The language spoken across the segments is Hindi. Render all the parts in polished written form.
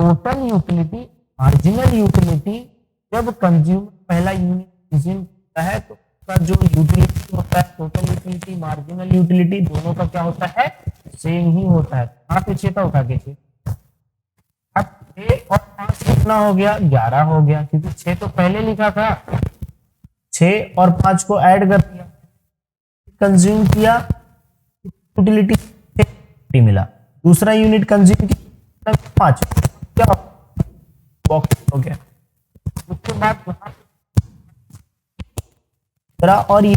टोटल यूटिलिटी, मार्जिनल यूटिलिटी, जब कंज्यूमर पहला यूनिट कंज्यूम करता है तो उसका जो यूटिलिटी होता है, टोटल यूटिलिटी मार्जिनल यूटिलिटी, दोनों का क्या होता है, सेम ही होता है। यहाँ पे 6 था, उठा के 6। अब 6 और 5 कितना हो गया, 11 हो गया, क्योंकि 6 तो पहले लिखा था। 6 और 5 को ऐड कर दिया, कंज्यूम किया, यूटिलिटी मिला। दूसरा यूनिट कंज्यूम किया 5, क्या बॉक्स हो गया। उसके बाद और ये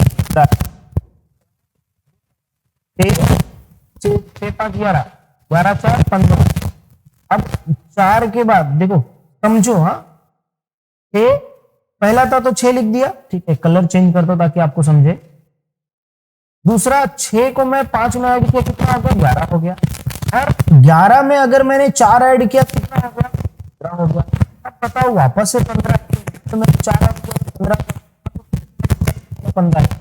11, 12 4 15। अब 4 के बाद देखो, समझो, हाँ, 6 पहला था तो 6 लिख दिया, ठीक है, कलर चेंज करता ताकि आपको समझे। दूसरा 6 को मैं 5 में ऐड किया, कितना हो गया, 11 हो गया। और 11 में अगर मैंने 4 ऐड किया, कितना हो गया, 15 हो गया। अब बताओ वापस से 15, तो मैं 4 15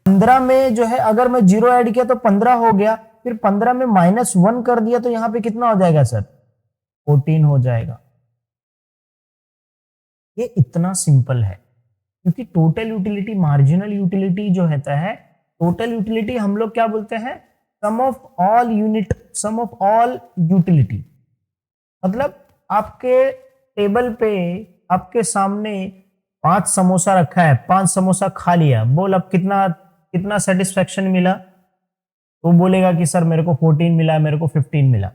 15 में जो है अगर मैं 0 ऐड किया तो 15 हो गया, फिर 15 में -1 कर दिया तो यहां पे कितना हो जाएगा सर, 14 हो जाएगा। ये इतना सिंपल है, क्योंकि टोटल यूटिलिटी मार्जिनल यूटिलिटी जो होता है, टोटल यूटिलिटी हम लोग क्या बोलते हैं, sum of all unit, sum of all utility. मतलब आपके टेबल पे आपके सामने 5 समोसा रखा है, 5 समोसा खा लिया, बोल अब कितना कितना सेटिस्फेक्शन मिला, तो बोलेगा कि सर मेरे को 14 मिला, मेरे को 15 मिला।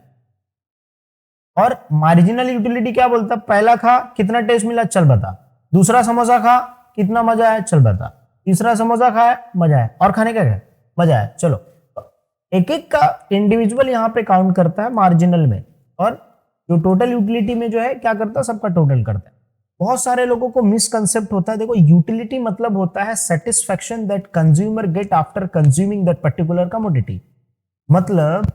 और मार्जिनल यूटिलिटी क्या बोलता, पहला खा कितना टेस्ट मिला, चल बता। दूसरा समोसा खा कितना मजा आया, चल बता। तीसरा समोसा खाया, मजा आया, और खाने का क्या, मजा आया, चलो। एक एक का इंडिविजुअल यहां पे काउंट करता है मार्जिनल में, और जो टोटल यूटिलिटी में जो है क्या करता है, सबका टोटल करता है। बहुत सारे लोगों को मिसकंसेप्ट होता है। देखो, यूटिलिटी मतलब होता है satisfaction that consumer get after consuming that particular commodity. मतलब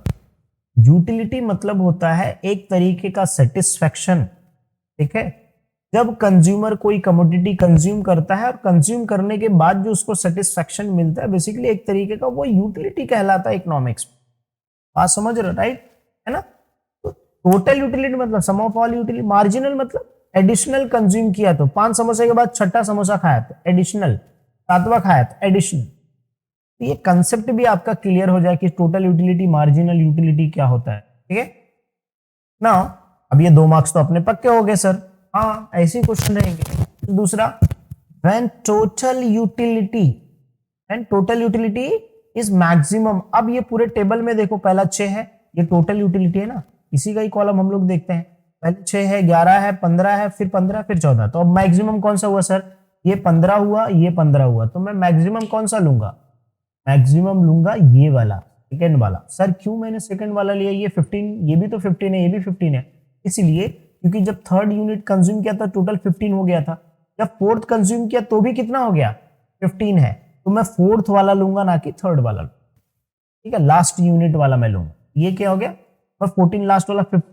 यूटिलिटी मतलब होता है एक तरीके का सेटिस्फेक्शन, ठीक है, जब कंज्यूमर कोई कमोडिटी कंज्यूम करता है और कंज्यूम करने के बाद जो उसको सेटिस्फेक्शन मिलता है, बेसिकली एक तरीके का वो यूटिलिटी कहलाता है इकोनॉमिक्स में। बात समझ रहे हो, राइट, है ना। तो टोटल यूटिलिटी मतलब सम ऑफ ऑल यूटिलिटी, मार्जिनल मतलब एडिशनल कंज्यूम किया, तो 5 समोसे के बाद 6ठा समोसा खाया तो एडिशनल, 7वां खाया तो एडिशनल। तो ये कंसेप्ट भी आपका क्लियर हो जाए कि टोटल यूटिलिटी मार्जिनल यूटिलिटी क्या होता है, ठीक है ना। अब ये 2 मार्क्स तो अपने पक्के हो गए सर, हाँ ऐसे क्वेश्चन रहेंगे। दूसरा, when total utility is maximum. अब ये पूरे टेबल में देखो, पहला 6 है, ये टोटल यूटिलिटी है ना, इसी का ही कॉलम हम लोग देखते हैं। पहले 6 है, 11 है, 15 है, फिर 15, फिर 14। तो अब मैक्सिमम कौन सा हुआ सर, ये 15 हुआ, ये 15 हुआ, तो मैं मैक्सिमम कौन सा लूंगा, मैक्सिमम लूंगा ये वाला, सेकंड वाला। सर क्यों मैंने सेकंड वाला लिया, ये 15, ये भी तो 15 है, ये भी 15 है, इसलिए क्योंकि जब थर्ड यूनिट कंज्यूम किया था टोटल 15 हो गया था, जब फोर्थ कंज्यूम किया तो भी कितना हो गया, 15 है, तो मैं फोर्थ वाला लूंगा ना कि थर्ड वाला, ठीक है, लास्ट यूनिट वाला मैं लूंगा। ये क्या हो गया, मैं 14 लास्ट वाला, फिफ्थ,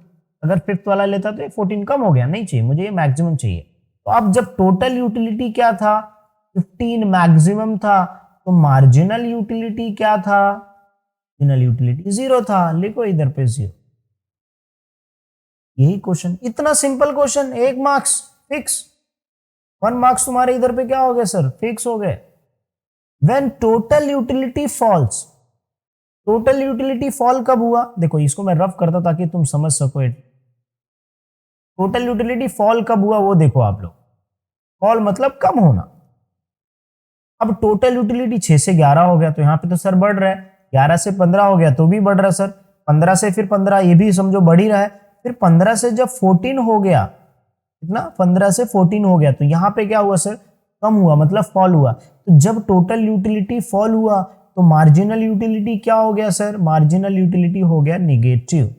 अगर फिफ्थ वाला लेता तो ये 14 कम हो गया, नहीं चाहिए मुझे, ये मैक्सिमम चाहिए। तो अब जब टोटल यूटिलिटी क्या था, 15 मैक्सिमम था, तो मार्जिनल यूटिलिटी क्या था, मार्जिनल यूटिलिटी 0 था, लिखो इधर पे 0। यही क्वेश्चन, इतना simple question, 1 marks fix, 1 marks तुम्हारे इधर पे क्या हो गए सर, फिक्स हो गए। When total utility falls, total utility fall कब हुआ, देखो इसको मैं रफ करता ताकि तुम समझ सको। टोटल यूटिलिटी फॉल कब हुआ वो देखो आप लोग, फॉल मतलब कम होना। अब टोटल यूटिलिटी 6 से 11 हो गया, तो यहां पे तो सर बढ़ रहा है, 11 से 15 हो गया तो भी बढ़ रहा है सर, 15 से फिर 15, ये भी समझो बढ़ ही रहा है, फिर 15 से जब 14 हो गया, कितना, 15 से 14 हो गया, तो यहां पे क्या हुआ सर, कम हुआ, मतलब फॉल हुआ। तो जब टोटल यूटिलिटी फॉल हुआ तो मार्जिनल यूटिलिटी क्या हो गया सर, मार्जिनल यूटिलिटी हो गया निगेटिव।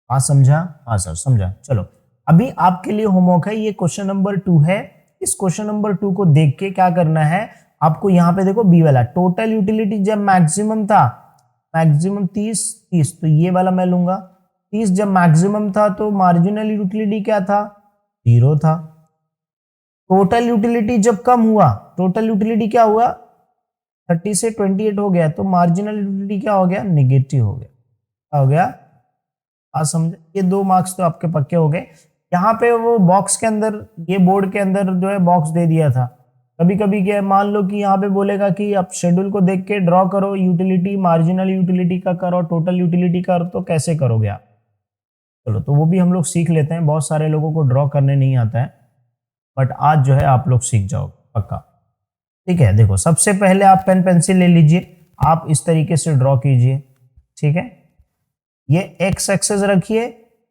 हाँ समझा, हाँ सर समझा। चलो अभी आपके लिए होमवर्क है, ये क्वेश्चन नंबर 2 है। इस क्वेश्चन नंबर 2 को देख के क्या करना है आपको, यहां पे देखो बी वाला, टोटल यूटिलिटी जब मैक्सिमम था, मैक्सिमम 30, तो ये वाला मैं लूंगा। 30 जब मैक्सिमम था तो मार्जिनल यूटिलिटी क्या था, 0 था। टोटल यूटिलिटी जब कम हुआ, टोटल यूटिलिटी क्या हुआ, 30 से 28 हो गया, तो मार्जिनल यूटिलिटी क्या हो गया, निगेटिव हो गया। क्या हो गया, आज समझे, ये 2 मार्क्स तो आपके पक्के हो गए। यहाँ पे वो बॉक्स के अंदर, ये बोर्ड के अंदर जो है बॉक्स दे दिया था। कभी कभी क्या है, मान लो कि यहाँ पे बोलेगा कि आप शेड्यूल को देख के ड्रॉ करो, यूटिलिटी मार्जिनल यूटिलिटी का करो, टोटल यूटिलिटी का, तो कैसे करोगे आप। चलो तो वो भी हम लोग सीख लेते हैं, बहुत सारे लोगों को ड्रॉ करने नहीं आता है, बट आज जो है आप लोग सीख जाओ पक्का। ठीक है, देखो सबसे पहले आप पेन पेंसिल ले लीजिए, आप इस तरीके से ड्रॉ कीजिए। ठीक है, ये एक्स एक्सेस रखिए,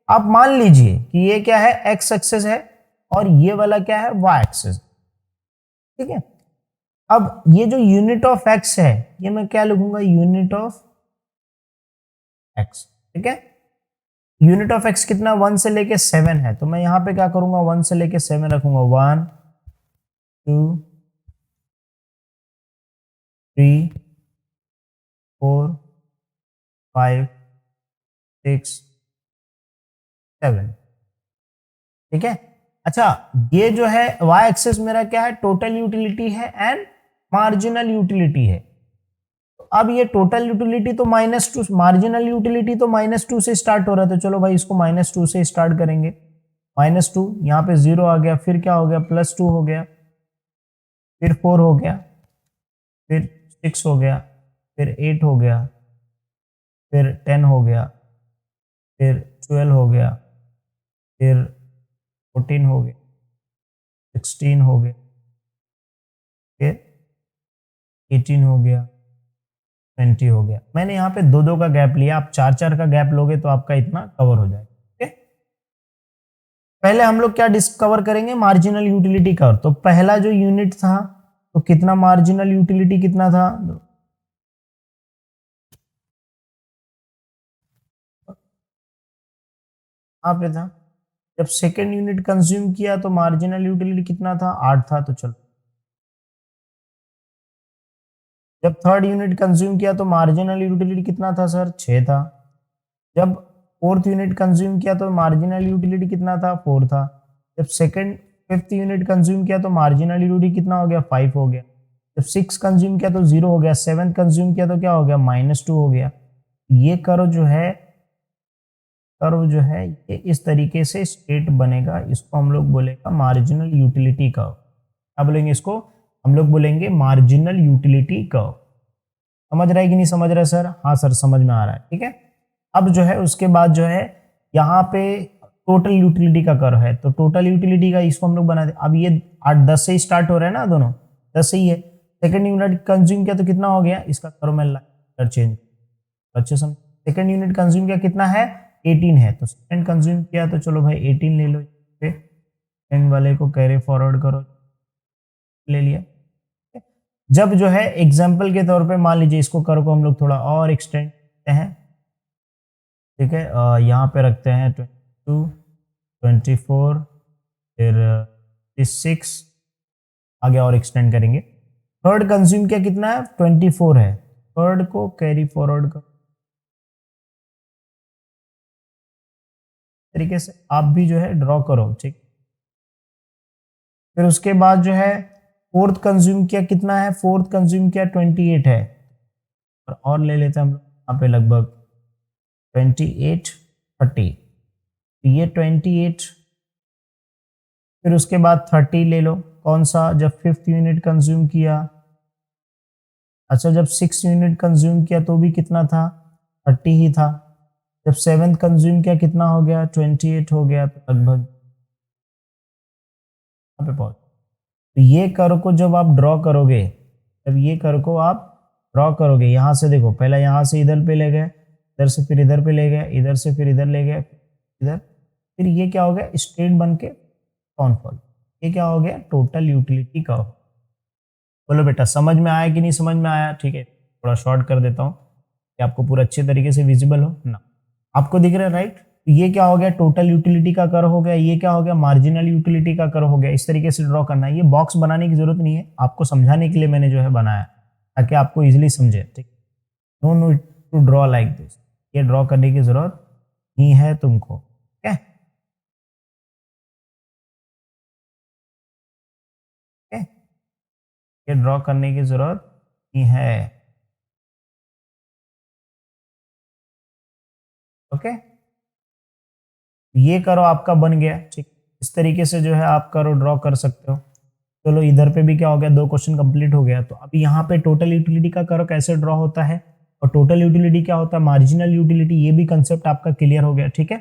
आप मान लीजिए कि ये क्या है, एक्स एक्सेस है, और ये वाला क्या है, वाई एक्सेस। ठीक है, अब ये जो यूनिट ऑफ एक्स है, ये मैं क्या लिखूंगा, यूनिट ऑफ एक्स। ठीक है, यूनिट ऑफ एक्स कितना, 1 से लेके 7 है, तो मैं यहां पे क्या करूंगा, 1 से लेके 7 रखूंगा, 1 2 3 4 5 6 7। ठीक है, अच्छा ये जो है y एक्सेस मेरा क्या है, टोटल यूटिलिटी है एंड मार्जिनल यूटिलिटी है। तो अब ये टोटल यूटिलिटी तो -2, मार्जिनल यूटिलिटी तो -2 से स्टार्ट हो रहा था, तो चलो भाई इसको -2 से स्टार्ट करेंगे। -2, यहाँ पे 0 आ गया, फिर क्या हो गया, +2 हो गया, फिर 4 हो गया, फिर 6 हो गया, फिर 8 हो गया, फिर 10 हो गया, फिर 12 हो गया, फिर 14 हो गया, 16 हो गया, फिर 18 हो गया, 20 हो गया। मैंने यहाँ पे 2-2 का गैप लिया, आप 4-4 का गैप लोगे तो आपका इतना कवर हो जाएगा। ठीक है, पहले हम लोग क्या डिस्कवर करेंगे, मार्जिनल यूटिलिटी कवर। तो पहला जो यूनिट था, तो कितना मार्जिनल यूटिलिटी कितना था, यहाँ पे था। जब सेकेंड यूनिट कंज्यूम किया तो मार्जिनल यूटिलिटी कितना था, 8 था, तो चलो। जब थर्ड यूनिट कंज्यूम किया तो मार्जिनल यूटिलिटी कितना था सर, 6 था। जब फोर्थ यूनिट कंज्यूम किया तो मार्जिनल यूटिलिटी कितना था, 4 था। जब सेकंड फिफ्थ यूनिट कंज्यूम किया तो मार्जिनल यूटिलिटी कितना हो गया, 5 हो गया। जब 6 कंज्यूम किया तो 0 हो गया, 7 कंज्यूम किया तो क्या हो गया, -2 हो गया। ये कर्व जो है ये इस तरीके से स्ट्रेट बनेगा, इसको हम लोग बोलेगा मार्जिनल यूटिलिटी कर्व। क्या बोलेंगे इसको, हम लोग बोलेंगे मार्जिनल यूटिलिटी कर्व। समझ रहा है कि नहीं समझ रहा है सर, हाँ सर समझ में आ रहा है। ठीक है, अब जो है उसके बाद जो है यहाँ पे टोटल यूटिलिटी का कर्व है, तो टोटल यूटिलिटी का इसको हम लोग बना दे। अब ये 8-10 से स्टार्ट हो रहा है ना, दोनों 10 से ही है। सेकंड यूनिट कंज्यूम किया तो कितना हो गया, इसका कर्व में लाइन चेंज, अच्छे समझ। सेकंड यूनिट कंज्यूम किया कितना है, 18 है, तो सेकंड कंज्यूम किया तो चलो भाई 18 ले लो, एंड वाले को कैरी फॉरवर्ड करो, ले लिया। जब जो है एग्जाम्पल के तौर पे मान लीजिए इसको कर्व को हम लोग थोड़ा और एक्सटेंड करते हैं। ठीक है, यहाँ पे रखते हैं 22 24 फिर 6, आगे और एक्सटेंड करेंगे। थर्ड कंज्यूम किया कितना है, 24 है, थर्ड को कैरी फॉरवर्ड कर तरीके से आप भी जो है ड्रॉ करो। ठीक, फिर उसके बाद जो है फोर्थ कंज्यूम किया कितना है, फोर्थ कंज्यूम किया 28 है, और ले लेते हैं हम लोग यहाँ पे लगभग 28 30, ये 28, फिर उसके बाद 30 ले लो, कौन सा, जब फिफ्थ यूनिट कंज्यूम किया। अच्छा, जब सिक्स यूनिट कंज्यूम किया तो भी कितना था, 30 ही था। जब सेवेंथ कंज्यूम किया कितना हो गया, 28 हो गया, तो लगभग यहाँ पे पहुंच। तो ये कर्व को जब आप ड्रॉ करोगे, जब ये कर्व को आप ड्रॉ करोगे, यहाँ से देखो, पहले यहाँ से इधर पे ले गए, इधर से फिर इधर पे ले गए, इधर से फिर इधर ले गए, इधर, फिर ये क्या हो गया, स्ट्रेट बन के कॉन्फॉल, ये क्या हो गया, टोटल यूटिलिटी कर्व। बोलो बेटा समझ में आया कि नहीं समझ में आया। ठीक है, थोड़ा शॉर्ट कर देता हूँ कि आपको पूरा अच्छे तरीके से विजिबल हो ना, आपको दिख रहा है राइट। तो ये क्या हो गया, टोटल यूटिलिटी का कर्व हो गया, ये क्या हो गया, मार्जिनल यूटिलिटी का कर्व हो गया। इस तरीके से ड्रॉ करना है, ये बॉक्स बनाने की जरूरत नहीं है, आपको समझाने के लिए मैंने जो है बनाया, ताकि आपको इजिली समझे। ठीक, no no to draw like this, ये ड्रॉ करने की जरूरत नहीं है तुमको। ठीक है, ये ड्रॉ करने की जरूरत नहीं है। ओके, ये करो आपका बन गया। ठीक, इस तरीके से जो है आप करो, ड्रॉ कर सकते हो। चलो इधर पे भी क्या हो गया, 2 क्वेश्चन कंप्लीट हो गया। तो अब यहाँ पे टोटल यूटिलिटी का करो कैसे ड्रॉ होता है, और टोटल यूटिलिटी क्या होता है, मार्जिनल यूटिलिटी, ये भी कंसेप्ट आपका क्लियर हो गया। ठीक है,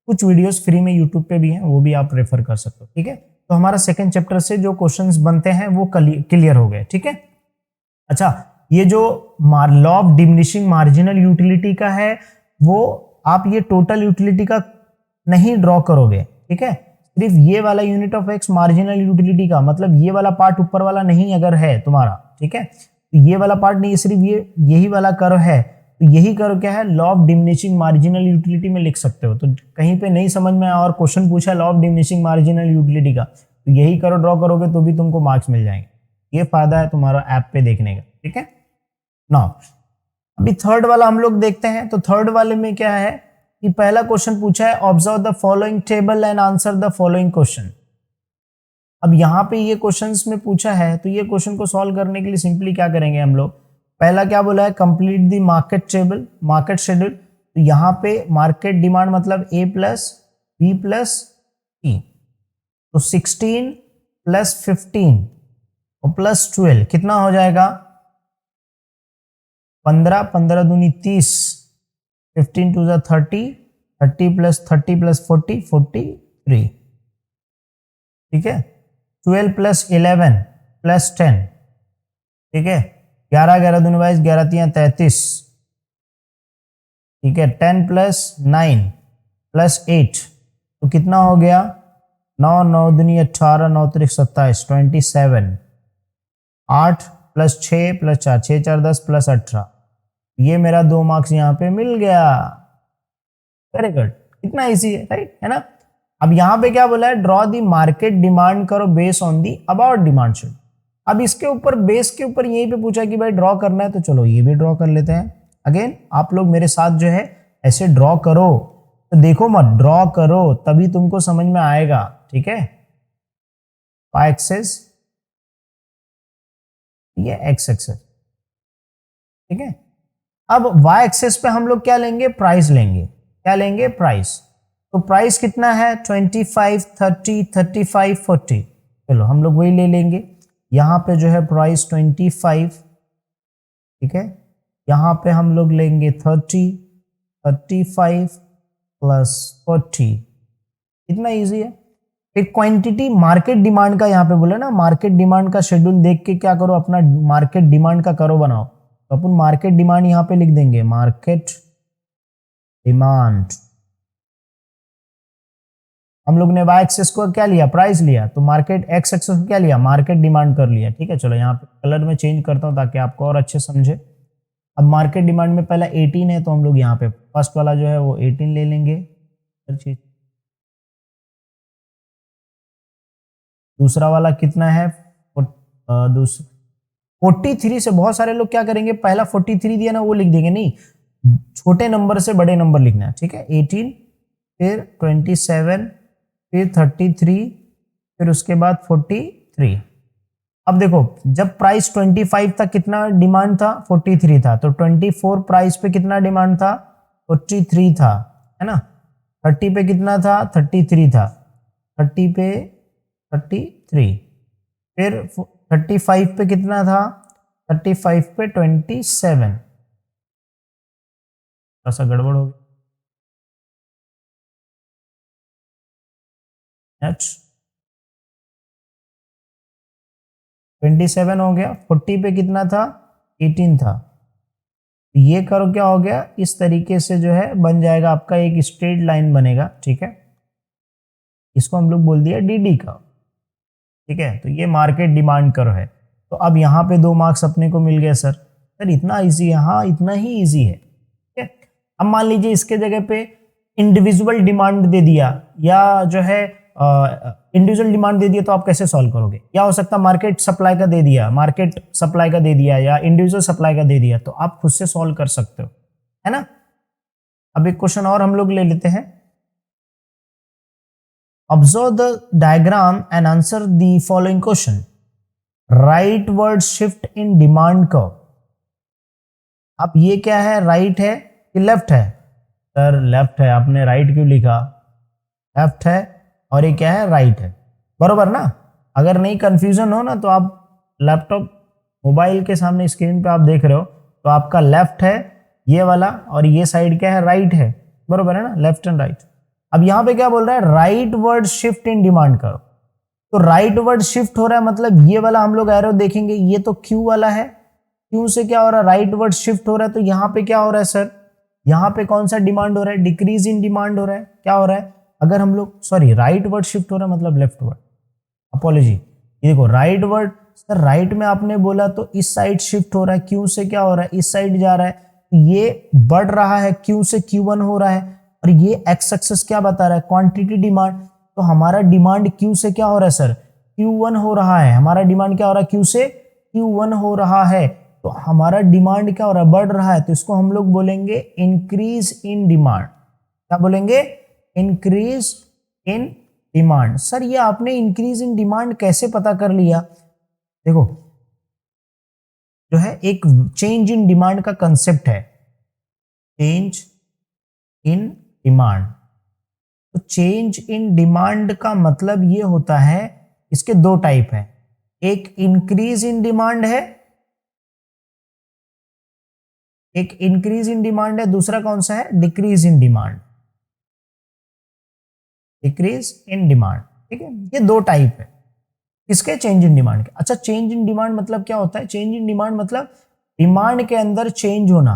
कुछ वीडियोस फ्री में यूट्यूब पे भी हैं, वो भी आप रेफर कर सकते हो। ठीक है, तो हमारा सेकंड चैप्टर से जो क्वेश्चंस बनते हैं वो क्लियर हो गए। ठीक है, अच्छा, ये जो law of diminishing marginal utility का है, वो आप ये टोटल यूटिलिटी का नहीं ड्रॉ करोगे। ठीक है, सिर्फ ये वाला unit of x marginal utility का, मतलब ये वाला पार्ट ऊपर वाला नहीं अगर है तुम्हारा, ठीक है, तो ये वाला पार्ट नहीं, सिर्फ यही वाला कर्व है, तो यही कर्व क्या है, law of diminishing marginal utility में लिख सकते हो। तो कहीं पे नहीं समझ में आया और क्वेश्चन पूछा law of diminishing marginal utility का, तो यही कर्व ड्रॉ करोगे तो भी तुमको मार्क्स मिल जाएंगे। ये फायदा है तुम्हारा ऐप पे देखने का। ठीक है, नाउ अभी थर्ड वाला हम लोग देखते हैं। तो थर्ड वाले में क्या है कि पहला क्वेश्चन पूछा है, observe the following table and answer the following question. अब यहाँ पे ये क्वेश्चंस में पूछा है, तो ये क्वेश्चन को सॉल्व करने के लिए सिंपली क्या करेंगे हम लोग, पहला क्या बोला है, complete the market table, market schedule. तो यहाँ पे मार्केट डिमांड मतलब A plus B plus E, तो 16 प्लस 15 और प्लस 12 कितना हो जाएगा, 15, 15 दूनी 30, 15 टू 30, 30 प्लस 30 प्लस 40, 43। ठीक है, 12 प्लस 11 प्लस 10, ठीक है, 11, 11 दूनी 22, 11 3 33, ठीक है, 10 प्लस 9 प्लस 8, तो कितना हो गया, 9, 9 दूनी 18, 9 3 27, 27, 8 प्लस 6 प्लस 4, 6 4 10 प्लस 18, ये मेरा 2 मार्क्स यहाँ पे मिल गया। वेरी गुड, इतना इजी है, राइट है ना। अब यहाँ पे क्या बोला है, ड्रॉ दी मार्केट डिमांड करो base on the about demand schedule. अब इसके ऊपर बेस के ऊपर यहीं पे पूछा कि भाई ड्रॉ करना है, तो चलो ये भी ड्रॉ कर लेते हैं। अगेन आप लोग मेरे साथ जो है ऐसे ड्रॉ करो, तो देखो मत, ड्रॉ करो तभी तुमको समझ में आएगा। ठीक है, y एक्सेस, ये x एक्सेस, ठीक है। अब y एक्सेस पे हम लोग क्या लेंगे, प्राइस लेंगे। क्या लेंगे, प्राइस। तो प्राइस कितना है, 25, 30, 35, 40, चलो हम लोग वही ले लेंगे। यहाँ पे जो है प्राइस 25, ठीक है, यहाँ पे हम लोग लेंगे 30, 35 प्लस 40, इतना इजी है। फिर क्वांटिटी मार्केट डिमांड का यहाँ पे बोले ना, मार्केट डिमांड का शेड्यूल देख के क्या करो, अपना मार्केट डिमांड का करो बनाओ। तो अपन मार्केट डिमांड यहाँ पे लिख देंगे, मार्केट डिमांड। हम लोग ने y एक्सेस को क्या लिया, प्राइस लिया, तो मार्केट x एक्सेस को क्या लिया, मार्केट डिमांड कर लिया। ठीक है, चलो यहाँ पे कलर में चेंज करता हूँ ताकि आपको और अच्छे समझे। अब मार्केट डिमांड में पहला 18 है, तो हम लोग यहाँ पे फर्स्ट वाला जो है वो 18 ले लेंगे। दूसरा वाला कितना है, 43 से बहुत सारे लोग क्या करेंगे, पहला 43 दिया ना वो लिख देंगे, नहीं, छोटे नंबर से बड़े नंबर लिखना है। ठीक है, 18, फिर 27, फिर 33, फिर उसके बाद 43। अब देखो, जब प्राइस 25 था कितना डिमांड था, 43 था, तो 24 प्राइस पे कितना डिमांड था, 43 था, है ना। 30 पे कितना था, 33 था, 30 पे 33, फिर 35 पे कितना था, 35 पे 27, ऐसा गड़बड़ हो गया। 27 हो गया, 40 पे कितना था, 18 था। ये करो क्या हो गया, इस तरीके से जो है बन जाएगा आपका, एक स्ट्रेट लाइन बनेगा। ठीक है, इसको हम लोग बोल दिया DD का। ठीक है, तो ये मार्केट डिमांड कर्व है। तो अब यहाँ पे 2 मार्क्स अपने को मिल गए। सर इतना इजी है, हाँ इतना ही इजी है। ठीक है, अब मान लीजिए इसके जगह पे इंडिविजुअल डिमांड दे दिया, या जो है इंडिविजुअल डिमांड दे दिया, तो आप कैसे सॉल्व करोगे। क्या हो सकता है, मार्केट सप्लाई का दे दिया, मार्केट सप्लाई का दे दिया, या इंडिविजुअल सप्लाई का दे दिया, तो आप खुद से सॉल्व कर सकते हो, है ना। अब एक क्वेश्चन और हम लोग ले लेते हैं। Observe the diagram and answer the following question. Right word shift in demand curve. अब ये क्या है, राइट है कि लेफ्ट है, सर लेफ्ट है, आपने राइट क्यों लिखा? लेफ्ट है और ये क्या है? राइट है, बरोबर ना? अगर नहीं कंफ्यूजन हो ना तो आप लैपटॉप मोबाइल के सामने स्क्रीन पे आप देख रहे हो तो आपका लेफ्ट है ये वाला और ये साइड क्या है? राइट है, बरोबर है ना? Left and right. अब यहाँ पे क्या बोल रहा है? Right word shift in demand करो। तो राइट वर्ड शिफ्ट हो रहा है मतलब ये वाला हम लोग एरो देखेंगे, ये तो क्यू वाला है, क्यू से क्या हो रहा है? राइट वर्ड शिफ्ट हो रहा है। तो यहाँ पे क्या हो रहा है सर? यहाँ पे कौन सा डिमांड हो रहा है? डिक्रीज इन डिमांड हो रहा है। क्या हो रहा है? अगर हम लोग सॉरी राइट वर्ड शिफ्ट हो रहा है मतलब लेफ्ट वर्ड, अपॉलॉजी। ये देखो राइट वर्ड, सर राइट में आपने बोला तो इस साइड शिफ्ट हो रहा है, क्यू से क्या हो रहा है? इस साइड जा रहा है, ये बढ़ रहा है, क्यू से Q1 हो रहा है और ये एक्स एक्सेस क्या बता रहा है? Quantity demand. तो हमारा डिमांड क्यू से क्या हो रहा है सर? Q1 हो रहा है। हमारा डिमांड क्या हो रहा है? क्यू से Q1 हो रहा है, तो हमारा डिमांड क्या हो रहा है? बढ़ रहा है। तो इसको हम लोग बोलेंगे इंक्रीज इन डिमांड। क्या बोलेंगे? Increase in demand. सर ये आपने इंक्रीज इन डिमांड कैसे पता कर लिया? देखो जो है एक चेंज इन डिमांड का कंसेप्ट है, चेंज इन डिमांड। तो चेंज इन डिमांड का मतलब ये होता है, इसके दो टाइप है, एक इंक्रीज इन डिमांड है, एक इंक्रीज इन डिमांड है, दूसरा कौन सा है? Decrease in demand. Decrease in demand, ठीक है? ये दो टाइप है किसके? चेंज इन डिमांड के। अच्छा चेंज इन डिमांड मतलब क्या होता है? चेंज इन डिमांड मतलब डिमांड के अंदर चेंज होना,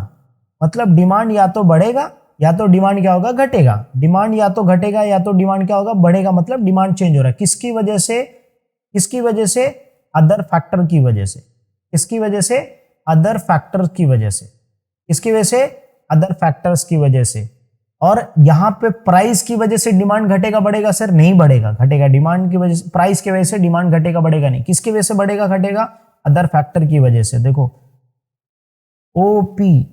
मतलब डिमांड या तो बढ़ेगा या तो डिमांड क्या होगा? घटेगा। डिमांड या तो घटेगा या तो डिमांड क्या होगा? बढ़ेगा। मतलब डिमांड चेंज हो रहा है किसकी वजह से? किसकी वजह से? अदर फैक्टर की वजह से। किसकी वजह से? अदर फैक्टर्स की वजह से। किसकी वजह से? अदर फैक्टर्स की वजह से। और यहां पे प्राइस की वजह से डिमांड घटेगा बढ़ेगा? सर नहीं बढ़ेगा, घटेगा। डिमांड की वजह से, प्राइस की वजह से डिमांड घटेगा बढ़ेगा नहीं। किसकी वजह से बढ़ेगा घटेगा? अदर फैक्टर की वजह से। देखो ओपी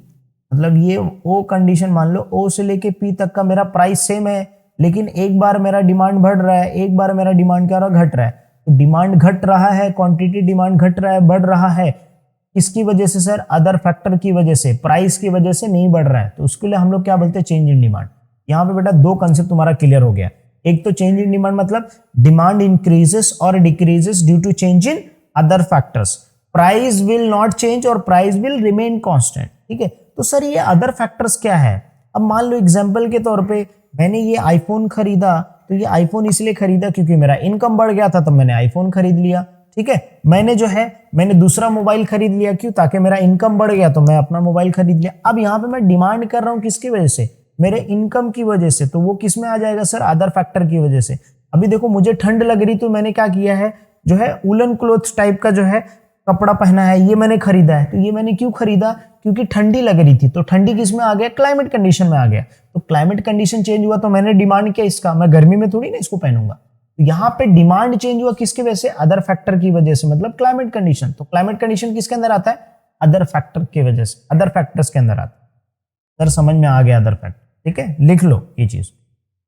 मतलब ये ओ कंडीशन मान लो, ओ से लेके पी तक का मेरा प्राइस सेम है, लेकिन एक बार मेरा डिमांड बढ़ रहा है, एक बार मेरा डिमांड क्या हो रहा है? घट रहा है। तो डिमांड घट रहा है, क्वांटिटी डिमांड घट रहा है, बढ़ रहा है, किसकी वजह से सर? अदर फैक्टर की वजह से, प्राइस की वजह से नहीं बढ़ रहा है। तो उसके लिए हम लोग क्या बोलते हैं? Change in demand. यहाँ पे बेटा दो कंसेप्ट तुम्हारा क्लियर हो गया। एक तो चेंज इन डिमांड मतलब डिमांड इंक्रीजेस और decreases due to change in other factors. Price will not change और प्राइस विल रिमेन कांस्टेंट, ठीक है? तो सर ये अदर फैक्टर्स क्या है? अब मान लो एग्जांपल के तौर पे मैंने ये आईफोन खरीदा, तो ये आईफोन इसलिए खरीदा क्योंकि मेरा इनकम बढ़ गया था, तो मैंने आईफोन खरीद लिया, ठीक है? मैंने जो है मैंने दूसरा मोबाइल खरीद लिया, क्यों? ताकि मेरा इनकम बढ़ गया तो मैं अपना मोबाइल खरीद लिया। अब यहाँ पे मैं डिमांड कर रहा हूँ किसकी वजह से? मेरे इनकम की वजह से। तो वो किस में आ जाएगा सर? अदर फैक्टर की वजह से। अभी देखो मुझे ठंड लग रही, तो मैंने क्या किया है, जो है वुलन क्लोथ्स टाइप का जो है कपड़ा पहना है, ये मैंने खरीदा है। तो ये मैंने क्यों खरीदा? क्योंकि ठंडी लग रही थी। तो ठंडी किस में आ गया? क्लाइमेट कंडीशन में आ गया। तो क्लाइमेट कंडीशन चेंज हुआ तो मैंने डिमांड किया इसका, मैं गर्मी में थोड़ी ना इसको पहनूंगा। तो यहाँ पे डिमांड चेंज हुआ किसकी वजह से? अदर फैक्टर की वजह से, मतलब क्लाइमेट कंडीशन। तो क्लाइमेट कंडीशन किसके अंदर आता है? अदर फैक्टर की वजह से, अदर फैक्टर्स के अंदर आता है। सर समझ में आ गया अदर फैक्टर, ठीक है? लिख लो ये चीज।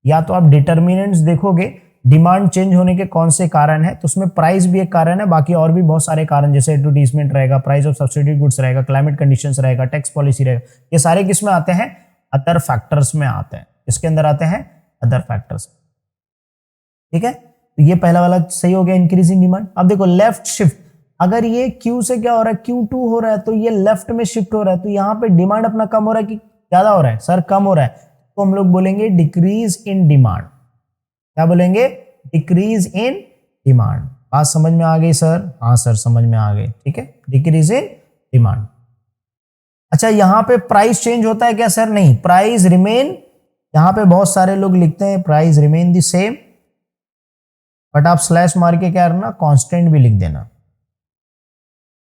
या तो आप डिटर्मिनेंट्स देखोगे डिमांड चेंज होने के कौन से कारण है, तो उसमें प्राइस भी एक कारण है, बाकी और भी बहुत सारे कारण जैसे एडवर्टीजमेंट रहेगा, प्राइस ऑफ सब्सिडी गुड्स रहेगा, क्लाइमेट कंडीशंस रहेगा, टैक्स पॉलिसी रहेगा। ये सारे किस में आते हैं? अदर फैक्टर्स में आते हैं। किसके अंदर आते हैं? अदर फैक्टर्स, ठीक है? तो ये पहला वाला सही हो गया, इंक्रीजिंग डिमांड। अब देखो लेफ्ट शिफ्ट, अगर ये क्यू से क्या हो रहा है? Q2 हो रहा है, तो ये लेफ्ट में शिफ्ट हो रहा है, तो यहाँ पे डिमांड अपना कम हो रहा है कि ज्यादा हो रहा है? सर कम हो रहा है, तो हम लोग बोलेंगे डिक्रीज इन डिमांड। क्या बोलेंगे? Decrease in demand. बात समझ में आ गई सर? हाँ सर समझ में आ गई, ठीक है? Decrease in demand. अच्छा यहाँ पे प्राइस चेंज होता है क्या सर? नहीं, प्राइस रिमेन। यहाँ पे बहुत सारे लोग लिखते हैं price remain the same, but आप स्लैश मार के क्या करना? कांस्टेंट भी लिख देना।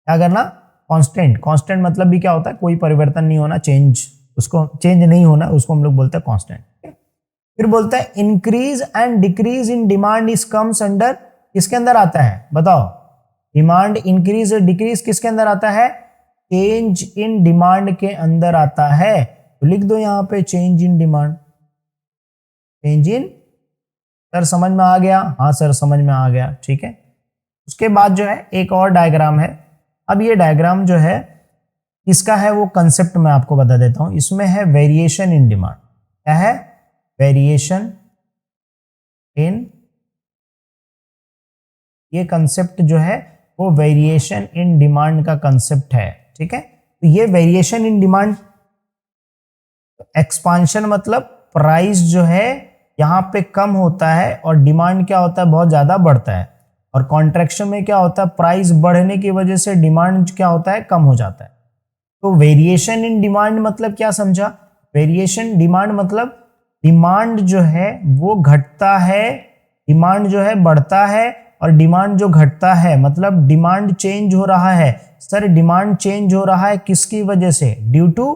क्या करना? कांस्टेंट। कांस्टेंट मतलब भी क्या होता है? कोई परिवर्तन नहीं होना, चेंज, उसको चेंज नहीं होना, उसको हम लोग बोलते हैं कांस्टेंट। फिर बोलता है increase and decrease in demand is comes under, किसके अंदर आता है? बताओ। डिमांड इंक्रीज और डिक्रीज किसके अंदर आता है? चेंज इन डिमांड के अंदर आता है। तो लिख दो यहाँ पे change in demand. Change in, sir समझ में आ गया? हाँ सर समझ में आ गया, ठीक है? उसके बाद जो है एक और डायग्राम है। अब ये डायग्राम जो है किसका है, वो कंसेप्ट मैं आपको बता देता हूं। इसमें है वेरिएशन इन डिमांड। क्या है, वेरिएशन इन, ये कंसेप्ट जो है वो वेरिएशन इन डिमांड का कंसेप्ट है, ठीक है। तो ये वेरिएशन इन डिमांड, एक्सपांशन मतलब प्राइस जो है यहाँ पे कम होता है और डिमांड क्या होता है, बहुत ज्यादा बढ़ता है। और कॉन्ट्रैक्शन में क्या होता है, प्राइस बढ़ने की वजह से डिमांड क्या होता है, कम हो जाता है। तो वेरिएशन इन डिमांड मतलब क्या समझा, वेरिएशन डिमांड मतलब डिमांड जो है वो घटता है, डिमांड जो है बढ़ता है, और डिमांड जो घटता है मतलब डिमांड चेंज हो रहा है। सर डिमांड चेंज हो रहा है किसकी वजह से, ड्यू टू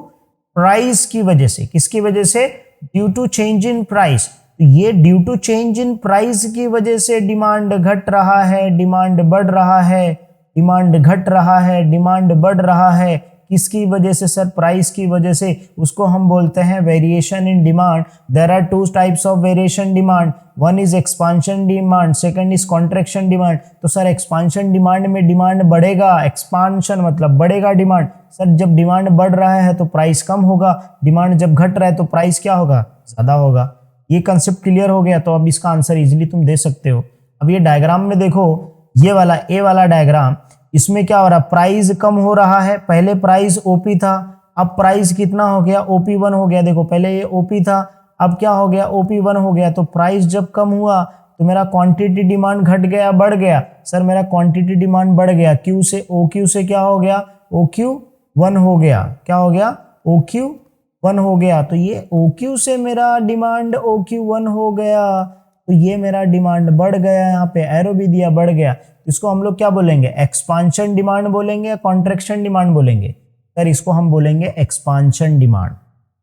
प्राइस की वजह से। किसकी वजह से, due to change in price. तो ये due to change in price की वजह से डिमांड घट रहा है, डिमांड बढ़ रहा है, डिमांड घट रहा है, डिमांड बढ़ रहा है। किसकी वजह से सर, प्राइस की वजह से। उसको हम बोलते हैं variation in demand. There are two types of variation demand, one is expansion demand, second is contraction demand. तो सर एक्सपांशन डिमांड में डिमांड बढ़ेगा, एक्सपांशन मतलब बढ़ेगा डिमांड। सर जब डिमांड बढ़ रहा है तो प्राइस कम होगा, डिमांड जब घट रहा है तो प्राइस क्या होगा, ज्यादा होगा। ये कंसेप्ट क्लियर हो गया, तो अब इसका आंसर इजीली तुम दे सकते हो। अब ये डायग्राम में देखो, ये वाला ए वाला डायग्राम, इसमें क्या हो रहा है, प्राइस कम हो रहा है। पहले प्राइस ओपी था, अब प्राइस कितना हो गया, OP1 हो गया। देखो पहले ये ओपी था, अब क्या हो गया, OP1 हो गया। तो प्राइस जब कम हुआ तो मेरा क्वांटिटी डिमांड घट गया, बढ़ गया। सर मेरा क्वांटिटी डिमांड बढ़ गया, क्यू से OQ से क्या हो गया, OQ1 हो गया। क्या हो गया, OQ1 हो गया। तो ये OQ से मेरा डिमांड OQ1 हो गया, तो ये मेरा डिमांड बढ़ गया। यहाँ पे एरो भी दिया, बढ़ गया। इसको हम लोग क्या बोलेंगे, एक्सपांशन डिमांड बोलेंगे या कॉन्ट्रैक्शन डिमांड बोलेंगे। सर इसको हम बोलेंगे एक्सपांशन डिमांड।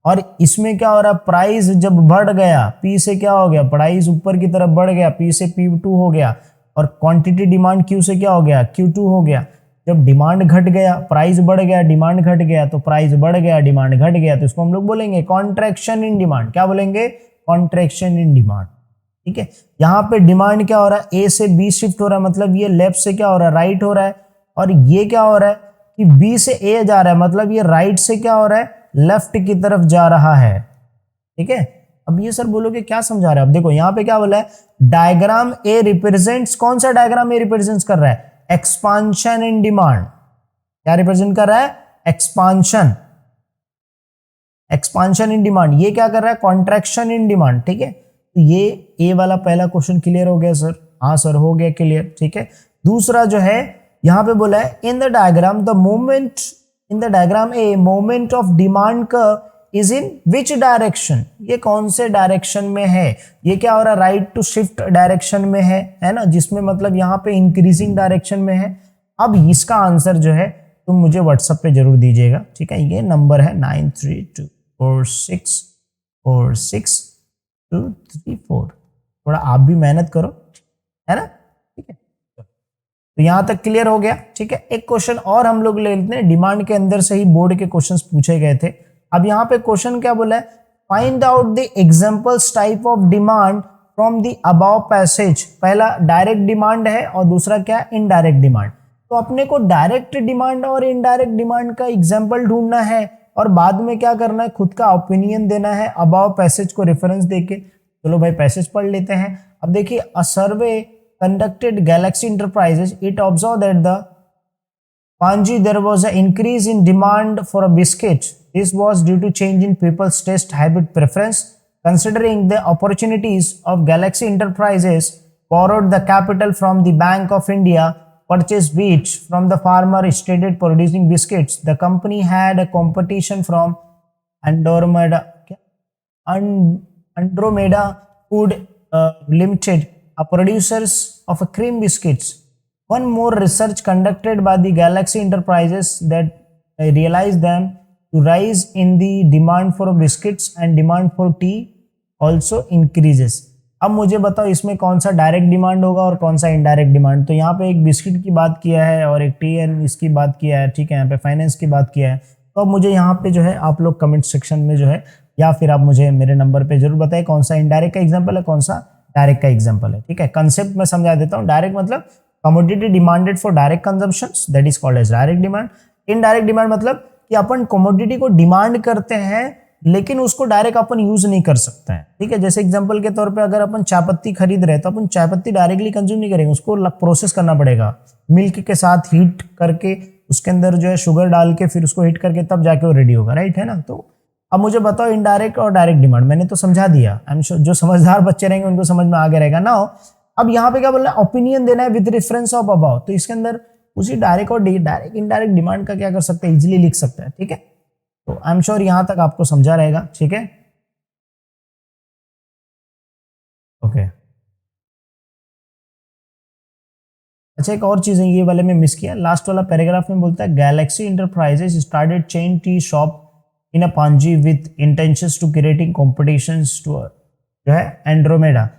और इसमें क्या हो रहा है, प्राइस जब बढ़ गया, पी से क्या हो गया, प्राइस ऊपर की तरफ बढ़ गया, पी से P2 हो गया। और क्वांटिटी डिमांड Q से क्या हो गया, Q2 हो गया। जब डिमांड घट गया, प्राइस बढ़ गया, डिमांड घट गया, तो प्राइस बढ़ गया, डिमांड घट गया, तो इसको हम लोग बोलेंगे कॉन्ट्रैक्शन इन डिमांड। क्या बोलेंगे, कॉन्ट्रैक्शन इन डिमांड। ठीक है, यहाँ पे डिमांड क्या हो रहा है, ए से बी शिफ्ट हो रहा है, मतलब ये लेफ्ट से क्या हो रहा है, राइट हो रहा है। और ये क्या हो रहा है कि बी से ए जा रहा है, मतलब ये राइट से क्या हो रहा है, लेफ्ट की तरफ जा रहा है। ठीक है, अब ये सर बोलोगे क्या समझा रहा है। अब देखो यहाँ पे क्या बोला है, डायग्राम ए रिप्रेजेंट्स, कौन सा डायग्राम ए रिप्रेजेंट कर रहा है, एक्सपांशन इन डिमांड। क्या रिप्रेजेंट कर रहा है, एक्सपांशन, एक्सपांशन इन डिमांड। ये क्या कर रहा है, कॉन्ट्रैक्शन इन डिमांड। ठीक है, तो ये ए वाला पहला क्वेश्चन क्लियर हो गया सर। हाँ सर हो गया क्लियर। ठीक है, दूसरा जो है यहाँ पे बोला है, in the diagram the moment, in the diagram a moment of demand curve is in which direction. ये कौन से डायरेक्शन में है, ये क्या हो रहा है, राइट टू शिफ्ट डायरेक्शन में है ना, जिसमें मतलब यहाँ पे इंक्रीजिंग डायरेक्शन में है। अब इसका आंसर जो है तुम मुझे व्हाट्सएप पे जरूर दीजिएगा। ठीक है, ये नंबर है 9324646234। थोड़ा आप भी मेहनत करो, है ना। ठीक है, तो यहां तक क्लियर हो गया। ठीक है, एक क्वेश्चन और हम लोग ले लेते हैं, डिमांड के अंदर से ही बोर्ड के क्वेश्चंस पूछे गए थे। अब यहाँ पे क्वेश्चन क्या बोला है, find out the examples type of demand from the above passage. पहला डायरेक्ट डिमांड है और दूसरा क्या, इनडायरेक्ट डिमांड। तो अपने को डायरेक्ट डिमांड और इनडायरेक्ट डिमांड का एग्जाम्पल ढूंढना है और बाद में क्या करना है, खुद का ओपिनियन देना है अबव पैसेज को रेफरेंस देके। चलो भाई पैसेज पढ़ लेते हैं। अब देखिए, अ सर्वे conducted Galaxy Enterprises, it observed that the Panji there was an increase in demand for a biscuit. This was due to change in people's taste habit preference. Considering the opportunities of Galaxy Enterprises borrowed the capital from the Bank of India, purchased wheat from the farmer, started producing biscuits. The company had a competition from Andromeda Food Limited, a producers of a cream biscuits. One more research conducted by the Galaxy Enterprises that realized them to rise in the demand for biscuits and demand for tea also increases. अब मुझे बताओ इसमें कौन सा डायरेक्ट डिमांड होगा और कौन सा इनडायरेक्ट डिमांड। तो यहाँ पे एक बिस्किट की बात किया है और एक टी एंड इसकी बात किया है। ठीक है, यहाँ पे फाइनेंस की बात किया है। तो अब मुझे यहाँ पे जो है आप लोग कमेंट सेक्शन में जो है या फिर आप मुझे मेरे नंबर पे जरूर बताएं कौन सा इनडायरेक्ट का एग्जाम्पल है, कौन सा डायरेक्ट का एग्जाम्पल है। ठीक है, कंसेप्ट में समझा देता हूँ। डायरेक्ट मतलब commodity demanded for direct consumptions, that is called as direct demand. Indirect demand मतलब कि अपन कमोडिटी को डिमांड करते हैं लेकिन उसको डायरेक्ट अपन यूज नहीं कर सकते हैं, ठीक है। जैसे एग्जांपल के तौर पे अगर अपन चाय पत्ती खरीद रहे हैं तो अपन चाय पत्ती डायरेक्टली कंज्यूम नहीं करेंगे, उसको प्रोसेस करना पड़ेगा, मिल्क के साथ हीट करके उसके अंदर जो है शुगर डाल के फिर उसको हीट करके तब जाके वो रेडी होगा, राइट है ना। तो अब मुझे बताओ इनडायरेक्ट और डायरेक्ट डिमांड, मैंने तो समझा दिया, आई एम श्योर जो समझदार बच्चे रहेंगे उनको समझ में आ गया रहेगा ना। अब यहाँ पे क्या बोल रहा है, ओपिनियन देना है विद रेफरेंस ऑफ अबाउ, तो इसके अंदर उसी डायरेक्ट और डायरेक्ट इनडायरेक्ट डिमांड का क्या कर सकते हैं, इजिली लिख सकते हैं, ठीक है। तो आई एम श्योर यहां तक आपको समझा रहेगा, ठीक है, ओके। अच्छा एक और चीज है, ये वाले में मिस किया, लास्ट वाला पैराग्राफ में बोलता है Galaxy Enterprises started chain tea shop in a पांजी with intentions to creating competitions to जो है एंड्रोमेडा।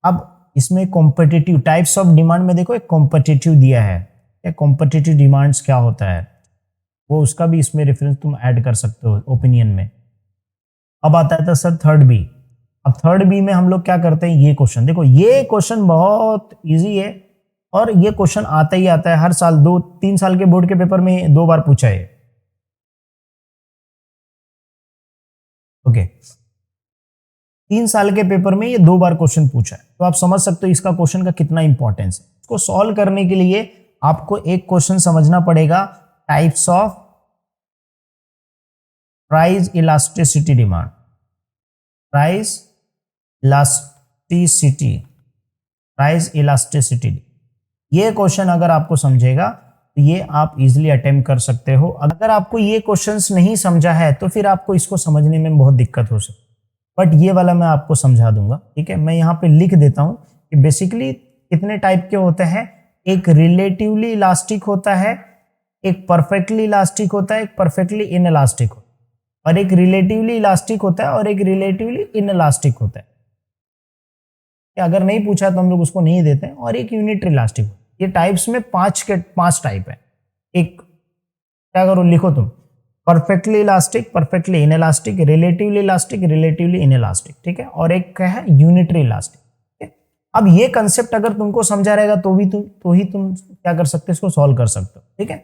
अब इसमें कॉम्पिटिटिव टाइप्स ऑफ डिमांड में देखो एक कॉम्पिटिटिव दिया है, कॉम्पिटिटिव डिमांड्स क्या होता है वो उसका भी इसमें रेफरेंस तुम ऐड कर सकते हो ओपिनियन में। अब आता है सर थर्ड बी। अब थर्ड बी में हम लोग क्या करते हैं, ये क्वेश्चन देखो, ये क्वेश्चन बहुत इजी है और ये क्वेश्चन आता ही आता है हर साल, 2-3 साल के बोर्ड के पेपर में 2 बार पूछा है, ओके 3 साल के पेपर में ये 2 बार क्वेश्चन पूछा है, तो आप समझ सकते हो इसका क्वेश्चन का कितना इंपॉर्टेंस है। इसको सॉल्व करने के लिए आपको एक क्वेश्चन समझना पड़ेगा, types of price elasticity demand, price elasticity, price elasticity. ये क्वेश्चन अगर आपको समझेगा तो ये आप इजीली अटेम्प्ट कर सकते हो। अगर आपको ये क्वेश्चंस नहीं समझा है तो फिर आपको इसको समझने में बहुत दिक्कत हो सकती है, बट ये वाला मैं आपको समझा दूंगा, ठीक है। मैं यहाँ पे लिख देता हूं कि बेसिकली कितने टाइप के होते हैं, एक रिलेटिवली इलास्टिक होता है, एक परफेक्टली इलास्टिक होता है, एक परफेक्टली इनइलास्टिक होता है, और एक रिलेटिवली इलास्टिक होता है और एक रिलेटिवली इनइलास्टिक होता है। अगर नहीं पूछा तो हम लोग उसको नहीं देते हैं, और एक यूनिटरी इलास्टिक। ये टाइप्स में 5 टाइप है। एक क्या करो लिखो तुम, perfectly elastic, perfectly inelastic, relatively elastic, relatively inelastic, ठीक है, और एक क्या है यूनिटरी इलास्टिक, ठीक है। अब ये कंसेप्ट अगर तुमको समझा रहेगा तो ही तुम क्या कर सकते हो, इसको सॉल्व कर सकते हो, ठीक है।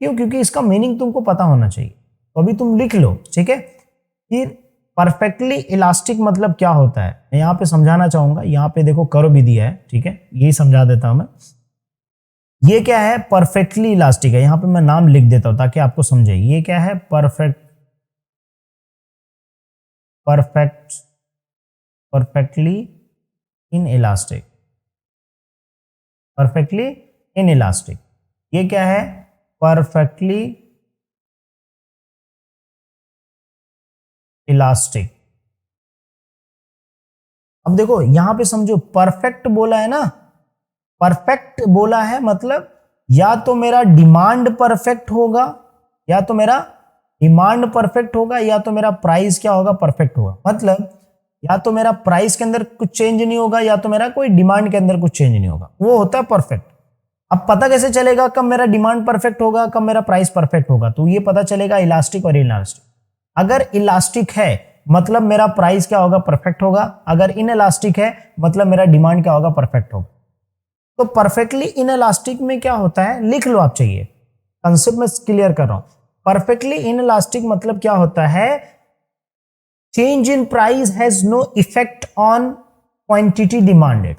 क्यों, क्योंकि इसका मीनिंग तुमको पता होना चाहिए। तो अभी तुम लिख लो, ठीक है। फिर परफेक्टली इलास्टिक मतलब क्या होता है मैं यहाँ पे समझाना चाहूंगा। यहाँ पे देखो कर्व भी दिया है, ठीक है, यही समझा देता हूं मैं। ये क्या है, परफेक्टली इलास्टिक है, यहां पे मैं नाम लिख देता हूं ताकि आपको समझे। ये क्या है, perfectly in elastic, perfectly in elastic. ये क्या है, परफेक्टली इलास्टिक। अब देखो यहां पे समझो, परफेक्ट बोला है ना, परफेक्ट बोला है मतलब या तो मेरा डिमांड परफेक्ट होगा, या तो मेरा डिमांड परफेक्ट होगा, या तो मेरा प्राइस क्या होगा, परफेक्ट होगा। मतलब या तो मेरा प्राइस के अंदर कुछ चेंज नहीं होगा, या तो मेरा कोई डिमांड के अंदर कुछ चेंज नहीं होगा, वो होता है परफेक्ट। अब पता कैसे चलेगा कब मेरा डिमांड परफेक्ट होगा, कब मेरा प्राइस परफेक्ट होगा, तो ये पता चलेगा इलास्टिक और इनइलास्टिक। अगर इलास्टिक है मतलब मेरा प्राइस क्या होगा, परफेक्ट होगा। अगर इनइलास्टिक है मतलब मेरा डिमांड क्या होगा, परफेक्ट होगा। तो परफेक्टली इनइलास्टिक में क्या होता है, लिख लो आप, चाहिए कंसेप्ट में क्लियर कर रहा हूं। परफेक्टली इनइलास्टिक मतलब क्या होता है, change in price has no effect on quantity demanded.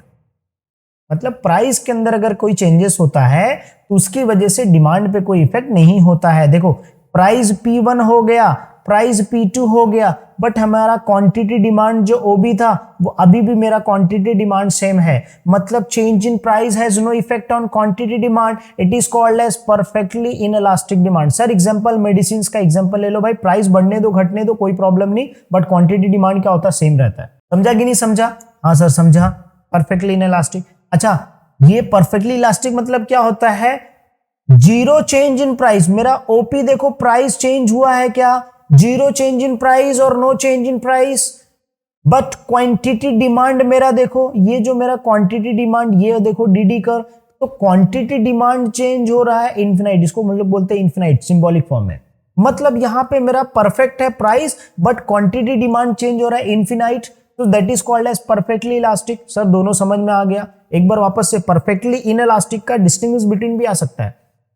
मतलब प्राइस के अंदर अगर कोई चेंजेस होता है तो उसकी वजह से डिमांड पे कोई इफेक्ट नहीं होता है। देखो प्राइस P1 हो गया, प्राइस P2 हो गया, बट हमारा क्वांटिटी डिमांड जो OB था वो अभी भी मेरा क्वांटिटी डिमांड सेम है। मतलब change in price has no effect on quantity demand, it is called as perfectly inelastic demand. Sir example medicine का एग्जांपल ले लो भाई, प्राइस बढ़ने दो घटने दो कोई प्रॉब्लम नहीं, बट क्वांटिटी डिमांड क्या होता है, सेम रहता है। समझा कि नहीं समझा? हाँ सर समझा, परफेक्टली इनइलास्टिक। अच्छा ये परफेक्टली इलास्टिक मतलब क्या होता है, जीरो चेंज इन प्राइस। मेरा ओपी देखो प्राइस चेंज हुआ है क्या, जीरो चेंज इन प्राइस और no change in price, but quantity demand मेरा देखो, ये जो मेरा क्वांटिटी डिमांड ये देखो डीडी कर, तो क्वांटिटी डिमांड चेंज हो रहा है इन्फिनाइट, इसको मतलब बोलते हैं इन्फिनाइट सिंबॉलिक फॉर्म में। मतलब यहां पे मेरा परफेक्ट है price but quantity demand change हो रहा है इन्फिनाइट, तो that is called as perfectly elastic. Sir दोनों समझ में आ गया? एक बार वापस से, परफेक्टली इनइलास्टिक का डिस्टिंग्विश बिटवीन भी आ सकता है।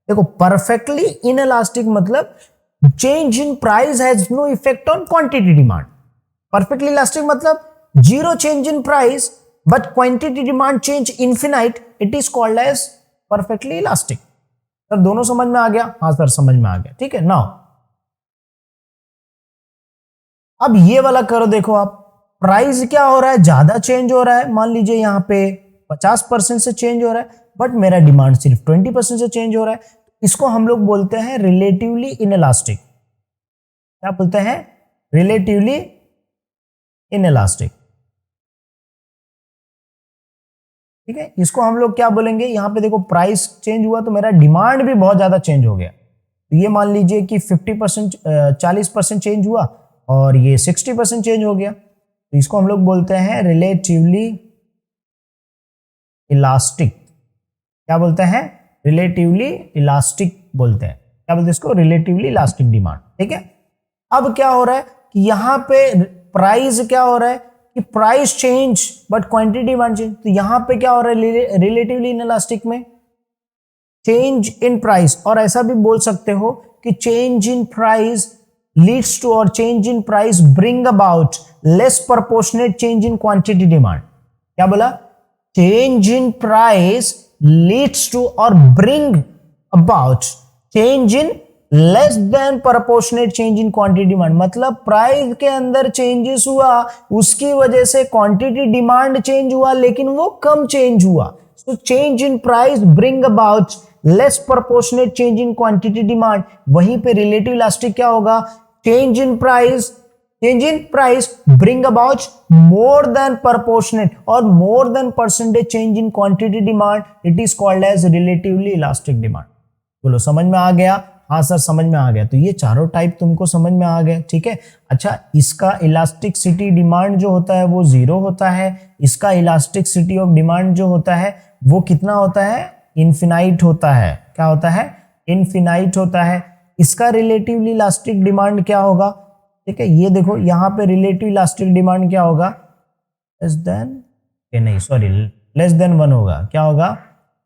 देखो परफेक्टली इनइलास्टिक मतलब change in price has no effect on quantity demand. Perfectly elastic मतलब zero change in price but quantity demand change infinite, it is called as perfectly elastic. Sir दोनों समझ में आ गया? हाँ सर समझ में आ गया। ठीक है, नाउ अब ये वाला करो, देखो आप प्राइस क्या हो रहा है, ज्यादा चेंज हो रहा है, मान लीजिए यहाँ पे 50% से चेंज हो रहा है, बट मेरा डिमांड सिर्फ 20% से चेंज हो रहा है। इसको हम लोग बोलते हैं रिलेटिवली इनइलास्टिक। क्या बोलते हैं? Relatively inelastic. ठीक है, इसको हम लोग क्या बोलेंगे, यहाँ पे देखो प्राइस चेंज हुआ तो मेरा डिमांड भी बहुत ज्यादा चेंज हो गया। तो ये मान लीजिए कि 50% 40% चेंज हुआ और ये 60% चेंज हो गया, तो इसको हम लोग बोलते हैं रिलेटिवली इलास्टिक। क्या बोलते हैं? रिलेटिवली इलास्टिक बोलते हैं। क्या बोलते हैं इसको? Relatively elastic demand. ठीक है, अब क्या हो रहा है कि यहां पे प्राइस क्या हो रहा है कि price change but quantity demand change. तो यहां पे क्या हो रहा है रिलेटिवली इनइलास्टिक में? चेंज इन प्राइस, और ऐसा भी बोल सकते हो कि change in price leads to or change in price bring about less proportionate change in quantity demand। क्या बोला? change in price leads to or bring about change in less than proportionate change in quantity demand। मतलब प्राइस के अंदर चेंजेस हुआ, उसकी वजह से क्वांटिटी डिमांड चेंज हुआ, लेकिन वो कम चेंज हुआ। so change in price bring about less proportionate change in quantity demand। वहीं पे रिलेटिव इलास्टिक क्या होगा? change in price bring about more than proportionate or more than percentage change in quantity demand, it is called as relatively elastic demand। बोलो समझ में आ गया? हाँ सर समझ में आ गया। तो ये चारों टाइप तुमको समझ में आ गए। ठीक है, अच्छा इसका इलास्टिसिटी डिमांड जो होता है वो जीरो होता है, इसका इलास्टिसिटी ऑफ डिमांड जो होता है वो कितना होता है? इन्फिनाइट होता है। क्या होता है? इन्फिनाइट होता है। इसका रिलेटिवली इलास्टिक डिमांड क्या होगा? ठीक है, ये देखो यहाँ पे रिलेटिव इलास्टिक डिमांड क्या होगा? लेस देन 1 होगा। क्या होगा?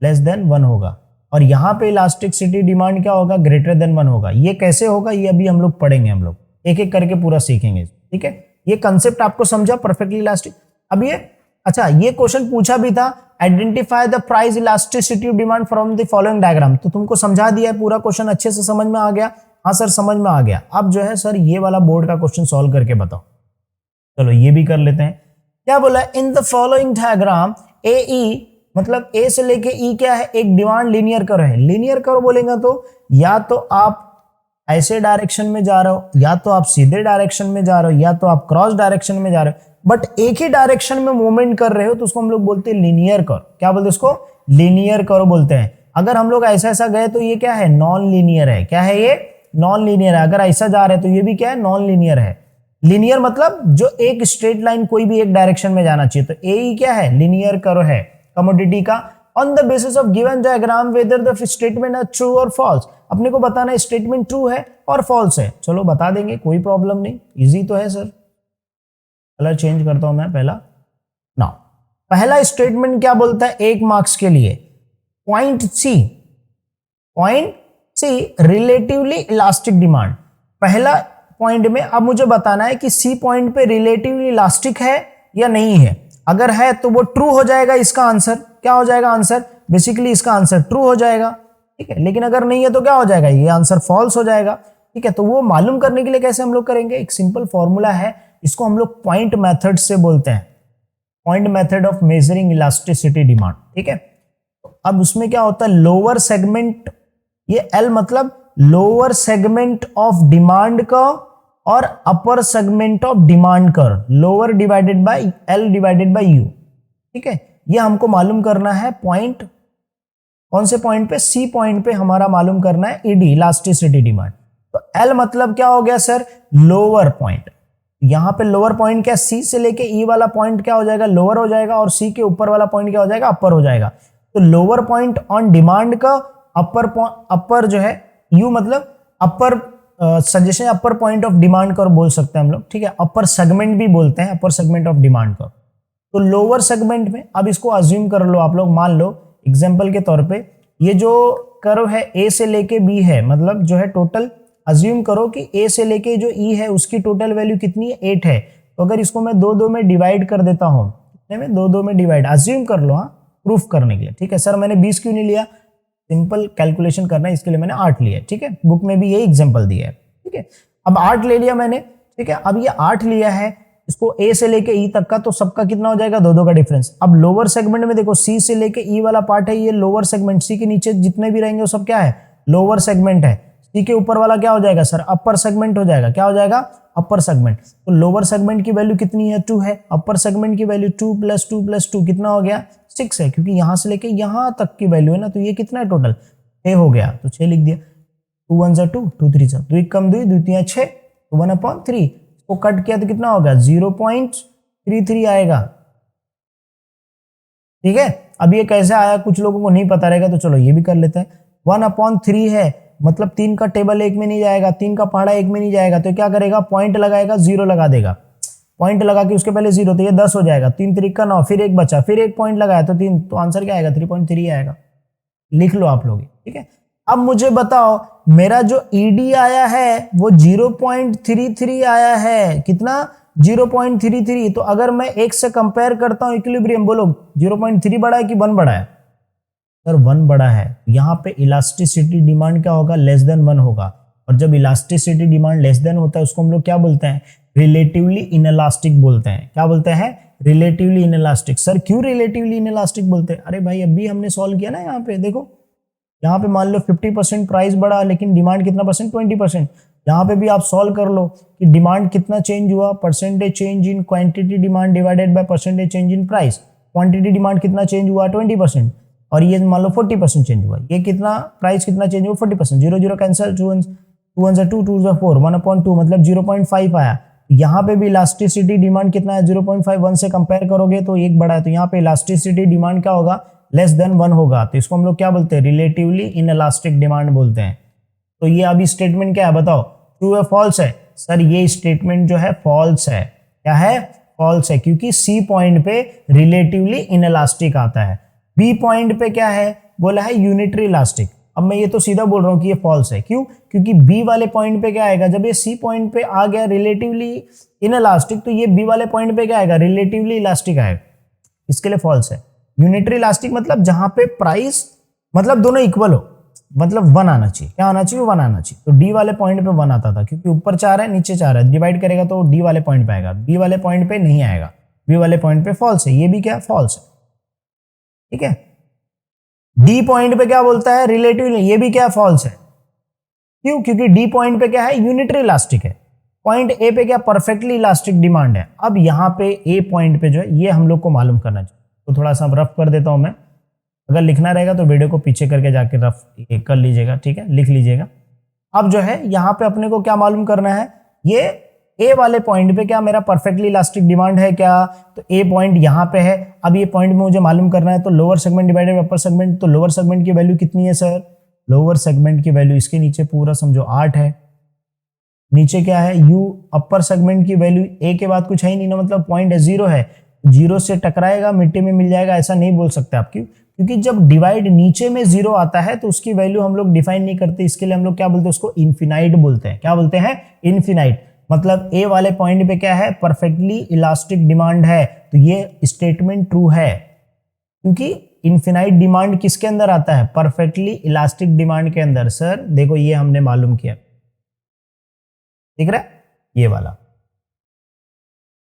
लेस देन 1 होगा। और यहाँ पे इलास्टिसिटी डिमांड क्या होगा? ग्रेटर देन 1 होगा। ये कैसे होगा ये अभी हम लोग पढ़ेंगे, हम लोग एक एक करके पूरा सीखेंगे। ठीक है, ये कंसेप्ट आपको समझा परफेक्टली इलास्टिक। अब ये अच्छा ये क्वेश्चन पूछा भी था, identify the price elasticity of demand from the following diagram. तो तुमको समझा दिया है पूरा क्वेश्चन, अच्छे से समझ में आ गया? हाँ सर समझ में आ गया। अब जो है सर ये वाला बोर्ड का क्वेश्चन सॉल्व करके बताओ। चलो ये भी कर लेते हैं। क्या बोला? In the following diagram A E, मतलब ए से लेके ई क्या है? एक डिमांड लीनियर कर्व है। लीनियर कर्व बोलेगा तो या तो आप ऐसे डायरेक्शन में जा रहे हो, या तो आप सीधे डायरेक्शन में जा रहे हो, या तो आप क्रॉस डायरेक्शन में जा रहे हो, बट एक ही डायरेक्शन में मूवमेंट कर रहे हो, तो उसको हम लोग बोलते हैं लीनियर कर्व। क्या बोलते हैं उसको? लीनियर कर्व बोलते हैं। अगर हम लोग ऐसा ऐसा गए तो ये क्या है? नॉन लीनियर है। क्या है ये? नॉन लीनियर है। अगर ऐसा जा रहे हैं तो ये भी क्या है? नॉन लीनियर है। लीनियर मतलब जो एक स्ट्रेट लाइन कोई भी एक डायरेक्शन में जाना चाहिए। तो ए क्या है? लीनियर कर्व है कमोडिटी का। On the basis of given diagram whether the statement are true और फॉल्स। अपने को बताना है स्टेटमेंट ट्रू है और फॉल्स है। चलो बता देंगे, कोई प्रॉब्लम नहीं, इजी तो है सर। कलर चेंज करता हूं मैं पहला। नाउ पहला स्टेटमेंट क्या बोलता है 1 मार्क्स के लिए? Point C relatively elastic demand. पहला पॉइंट में अब मुझे बताना है कि सी पॉइंट पे रिलेटिवली इलास्टिक है या नहीं है। अगर है तो वो ट्रू हो जाएगा, इसका आंसर क्या हो जाएगा? आंसर बेसिकली इसका आंसर ट्रू हो जाएगा। ठीक है, लेकिन अगर नहीं है तो क्या हो जाएगा? ये आंसर फॉल्स हो जाएगा। ठीक है, तो वो मालूम करने के लिए कैसे हम लोग करेंगे? एक सिंपल फॉर्मूला है, इसको हम लोग पॉइंट मेथड से बोलते हैं, point method of measuring elasticity demand. ठीक है, तो अब उसमें क्या होता है? लोअर सेगमेंट, ये एल मतलब लोअर सेगमेंट ऑफ डिमांड का और अपर सेगमेंट ऑफ डिमांड कर, lower divided by L divided by you. ठीक है, ये हमको मालूम करना है पॉइंट, कौन से पॉइंट पे? सी पॉइंट पे हमारा मालूम करना है ईडी, इलास्टिसिटी डिमांड। तो एल मतलब क्या हो गया सर? Lower point. यहां पे लोअर पॉइंट क्या? सी से लेके ई वाला पॉइंट क्या हो जाएगा? लोअर हो जाएगा, और सी के ऊपर वाला पॉइंट क्या हो जाएगा? अपर हो जाएगा। तो लोअर पॉइंट ऑन डिमांड का, अपर जो है यू मतलब upper suggestion, upper point of demand का बोल सकते हैं हम लोग। ठीक है, अपर सेगमेंट भी बोलते हैं, अपर सेगमेंट ऑफ डिमांड का। तो लोअर सेगमेंट में अब इसको अज्यूम कर लो आप लोग, मान लो एग्जांपल के तौर पे ये जो कर्व है ए से लेके बी है, मतलब जो है टोटल अज्यूम करो कि ए से लेके जो ई है उसकी टोटल वैल्यू कितनी है, 8 है। तो अगर इसको मैं दो में डिवाइड कर देता हूं, कितने में, दो में डिवाइड, अज्यूम कर लो, हाँ, प्रूफ करने के लिए, ठीक है। सर मैंने 20 क्यों नहीं लिया, सिंपल कैलकुलेशन करना है, इसके लिए मैंने 8 लिया, ठीक है। बुक में भी यही एग्जाम्पल दिया है, ठीक है। अब 8 ले लिया मैंने, ठीक है। अब ये 8 लिया है, इसको ए से लेके ई तक का, तो सबका कितना हो जाएगा, दो का डिफरेंस। अब लोअर सेगमेंट में देखो, सी से लेके ई वाला पार्ट है, ये लोअर सेगमेंट, सी के नीचे जितने भी रहेंगे वो सब क्या है, लोअर सेगमेंट है। सी के ऊपर वाला क्या हो जाएगा सर, अपर सेगमेंट हो जाएगा। क्या हो जाएगा, अपर सेगमेंट। तो लोअर सेगमेंट की वैल्यू कितनी है, 2 है। अपर सेगमेंट की वैल्यू 2 + 2 + 2 कितना हो गया, 6 है, क्योंकि यहां से लेके यहां तक की वैल्यू है ना, तो ये कितना है टोटल, 6 हो गया, तो 6 लिख दिया। 2 × 1 = 2, 2 × 3 = 2, 2 कम 2, 2 3 6, तो 1/3 को कट किया तो कितना होगा, 0.33 आएगा, ठीक है। अब ये कैसे आया कुछ लोगों को नहीं पता रहेगा, तो चलो ये भी कर लेते हैं। 1/3 है, मतलब 3 का टेबल 1 में नहीं जाएगा, 3 का पहाड़ा 1 में नहीं जाएगा, तो क्या करेगा, पॉइंट लगाएगा, 0 लगा देगा। पॉइंट लगा के उसके पहले 0, तो ये 10 हो जाएगा, 3 3 का 9, फिर 1 बचा, फिर 1 पॉइंट लगाया तो 3, तो आंसर क्या आएगा, 3.3 आएगा। लिख लो आप लोग, ठीक है। अब मुझे बताओ, मेरा जो ईडी आया है वो 0.33 आया है, कितना, 0.33। तो अगर मैं 1 से कंपेयर करता हूं इक्विलिब्रियम, बोलो 0.3 बड़ा है कि 1 बड़ा है, सर 1 बड़ा है। यहाँ पे इलास्टिसिटी डिमांड क्या होगा, <<1 होगा। और जब इलास्टिसिटी डिमांड << होता है उसको हम लोग क्या बोलते हैं, रिलेटिवली इनइलास्टिक बोलते हैं। क्या बोलते हैं, रिलेटिवली इनइलास्टिक। सर क्यों रिलेटिवली इनइलास्टिक बोलते हैं, अरे भाई अभी हमने सॉल्व किया ना, यहाँ पे देखो, यहाँ पे मान लो 50% प्राइस बढ़ा, लेकिन डिमांड कितना परसेंट, 20%। यहाँ पे भी आप सॉल्व कर लो कि डिमांड कितना चेंज हुआ, percentage change in quantity demand divided by percentage change in price. Quantity demand कितना चेंज हुआ, 20%, और ये मान लो 40% चेंज हुआ। ये कितना, प्राइस कितना चेंज हुआ, 40%। 0 0 कैंसिल, 2 × 1 = 2, 2 × 4, 1/2 मतलब 0.5 आया। यहाँ पे भी इलास्टिसिटी डिमांड कितना है, 0.5, 1 से कंपेयर करोगे तो 1 बड़ा है, तो यहाँ पे इलास्टिसिटी डिमांड क्या होगा, <<1 होगा। तो इसको हम लोग क्या बोलते हैं, रिलेटिवली इनइलास्टिक डिमांड बोलते हैं। तो ये अभी स्टेटमेंट क्या है बताओ, ट्रू है फॉल्स है, सर ये स्टेटमेंट जो है फॉल्स है। क्या है, फॉल्स है, क्योंकि सी पॉइंट पे रिलेटिवली इनइलास्टिक आता है, बी पॉइंट पे क्या है, बोला है यूनिटरी इलास्टिक। अब मैं ये तो सीधा बोल रहा हूं कि ये फॉल्स है, क्यों, क्योंकि बी वाले पॉइंट पे क्या आएगा, जब ये सी पॉइंट पे आ गया रिलेटिवली इनइलास्टिक, तो ये बी वाले पॉइंट पे क्या आएगा, रिलेटिवली इलास्टिक आएगा। इसके लिए फॉल्स है। यूनिटरी इलास्टिक मतलब जहां पे प्राइस, मतलब दोनों इक्वल हो, मतलब 1 आना चाहिए। क्या आना चाहिए, 1 आना चाहिए। तो डी वाले पॉइंट पे 1 आता था, क्योंकि ऊपर 4 है नीचे 4 है, डिवाइड करेगा तो डी वाले पॉइंट पे आएगा, बी वाले पॉइंट पे नहीं आएगा, बी वाले पॉइंट पे फॉल्स है। ये भी क्या, फॉल्स है, ठीक है। डी पॉइंट पे क्या बोलता है, रिलेटिव, ये भी क्या, फॉल्स है। क्यों, क्योंकि डी पॉइंट पे क्या है, यूनिटरी इलास्टिक है। पॉइंट ए पे क्या, परफेक्टली इलास्टिक डिमांड है। अब यहाँ पे ए पॉइंट पे जो है ये हम लोग को मालूम करना चाहिए, तो थोड़ा सा रफ कर देता हूं मैं। अगर लिखना रहेगा तो वीडियो को पीछे करके जाके रफ कर लीजिएगा, ठीक है, लिख लीजिएगा। अब जो है यहाँ पे अपने को क्या मालूम करना है, ये ए वाले पॉइंट पे क्या मेरा परफेक्टली इलास्टिक डिमांड है क्या, तो ए पॉइंट यहाँ पे है। अब ये पॉइंट में मुझे मालूम करना है, तो lower segment divided upper segment, तो लोअर सेगमेंट की वैल्यू कितनी है सर, लोअर सेगमेंट की वैल्यू इसके नीचे पूरा समझो 8 है, नीचे क्या है यू, अपर सेगमेंट की वैल्यू ए के बाद कुछ है ही नहीं ना, मतलब पॉइंट है 0 है, 0 से टकराएगा मिट्टी में मिल जाएगा, ऐसा नहीं बोल सकते आप। क्यों, क्योंकि जब डिवाइड नीचे में 0 आता है तो उसकी वैल्यू हम लोग डिफाइन नहीं करते, इसके लिए हम लोग क्या बोलते हैं, उसको इन्फिनाइट बोलते हैं। क्या बोलते हैं, इन्फिनाइट। मतलब ए वाले पॉइंट पे क्या है, परफेक्टली इलास्टिक डिमांड है, तो ये स्टेटमेंट ट्रू है, क्योंकि इन्फिनाइट डिमांड किसके अंदर आता है, परफेक्टली इलास्टिक डिमांड के अंदर। सर देखो ये हमने मालूम किया, दिख रहा है ये वाला,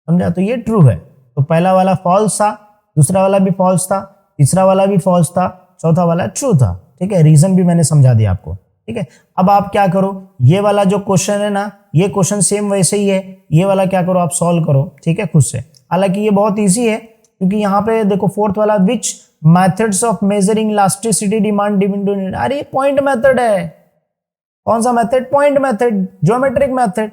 समझा, तो ये ट्रू है। तो पहला वाला फॉल्स था, दूसरा वाला भी फॉल्स था, तीसरा वाला भी फॉल्स था, चौथा वाला ट्रू था, ठीक है। रीजन भी मैंने समझा दिया आपको, ठीक है। अब आप क्या करो, ये वाला जो क्वेश्चन है ना, ये क्वेश्चन सेम वैसे ही है, ये वाला क्या करो आप सॉल्व करो, ठीक है, खुद से। हालांकि ये बहुत इजी है, क्योंकि यहाँ पे देखो फोर्थ वाला, which methods of measuring elasticity demand, अरे पॉइंट मेथड है। कौन सा method, point method, geometric method.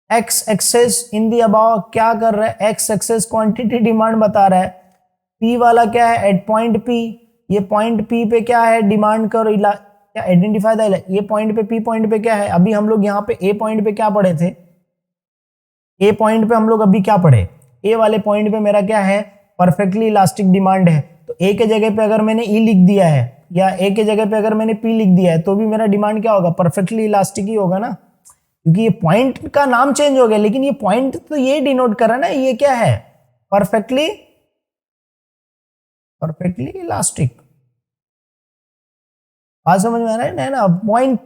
X axis in the above क्या कर रहा है, एक्स एक्सेस क्वांटिटी डिमांड बता रहा है, पी वाला क्या है, एट पॉइंट पी, ये पॉइंट पी पे क्या है, डिमांड करो, क्या आइडेंटिफाई द, ये पॉइंट पे पी पॉइंट पे क्या है। अभी हम लोग यहाँ पे ए पॉइंट पे क्या पढ़े थे, ए पॉइंट पे हम लोग अभी क्या पढ़े, ए वाले पॉइंट पे मेरा क्या है, परफेक्टली इलास्टिक डिमांड है, तो ए के जगह पे अगर मैंने ई लिख दिया है या ए के जगह पे अगर मैंने पी लिख दिया है तो भी मेरा डिमांड क्या होगा, परफेक्टली इलास्टिक ही होगा ना, क्योंकि ये पॉइंट का नाम चेंज हो गया लेकिन ये पॉइंट तो ये डिनोट कर रहा है ना, ये क्या है, परफेक्टली इलास्टिक। बात समझ में आ रहा है ना। पॉइंट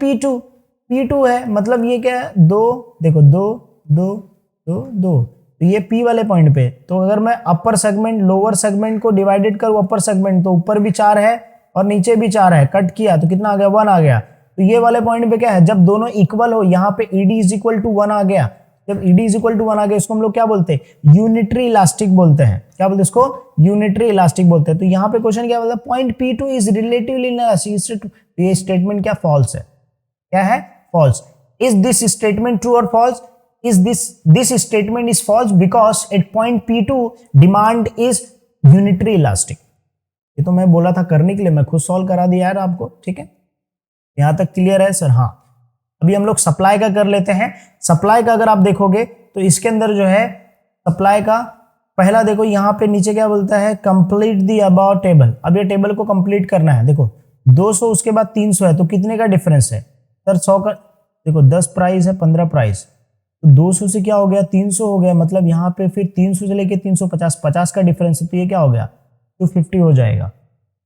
P2 है, मतलब ये क्या है, दो, देखो दो दो दो दो, तो ये P वाले पॉइंट पे, तो अगर मैं अपर सेगमेंट लोअर सेगमेंट को डिवाइडेड करूं अपर सेगमेंट, तो ऊपर भी 4 है और नीचे भी 4 है, कट किया तो कितना आ गया, 1 आ गया। तो ये वाले पॉइंट पे क्या है, जब दोनों इक्वल हो, यहाँ पे ED इज इक्वल टू 1 आ गया, जब ED इज इक्वल टू 1 आ गया इसको हम लोग क्या बोलते हैं, यूनिटरी इलास्टिक बोलते हैं। क्या बोलते हैं इसको, यूनिटरी इलास्टिक बोलते हैं। तो यहाँ पे क्वेश्चन क्या बोलता है, point P2 is relatively elastic. ये स्टेटमेंट क्या, फॉल्स है, क्या है, false. Is this statement true और false, is this statement is false because at point P2 demand is unitary elastic। ये तो मैं बोला था करने के लिए, मैं खुद सॉल्व करा दिया यार आपको, ठीक है, यहां तक क्लियर है सर। हाँ, अभी हम लोग सप्लाई का कर लेते हैं। सप्लाई का अगर आप देखोगे तो इसके अंदर जो है सप्लाई का पहला देखो, यहाँ पे नीचे क्या बोलता है, कंप्लीट दी अबाउट टेबल। अब ये टेबल को कंप्लीट करना है, देखो 200 उसके बाद 300 है, तो कितने का डिफरेंस है सर, 100 का। देखो 10 प्राइस है, 15 प्राइस, तो 200 से क्या हो गया, 300 हो गया, मतलब यहाँ पे फिर 300 से लेके 350, 50 का डिफरेंस है, तो ये क्या हो गया, 250 हो जाएगा।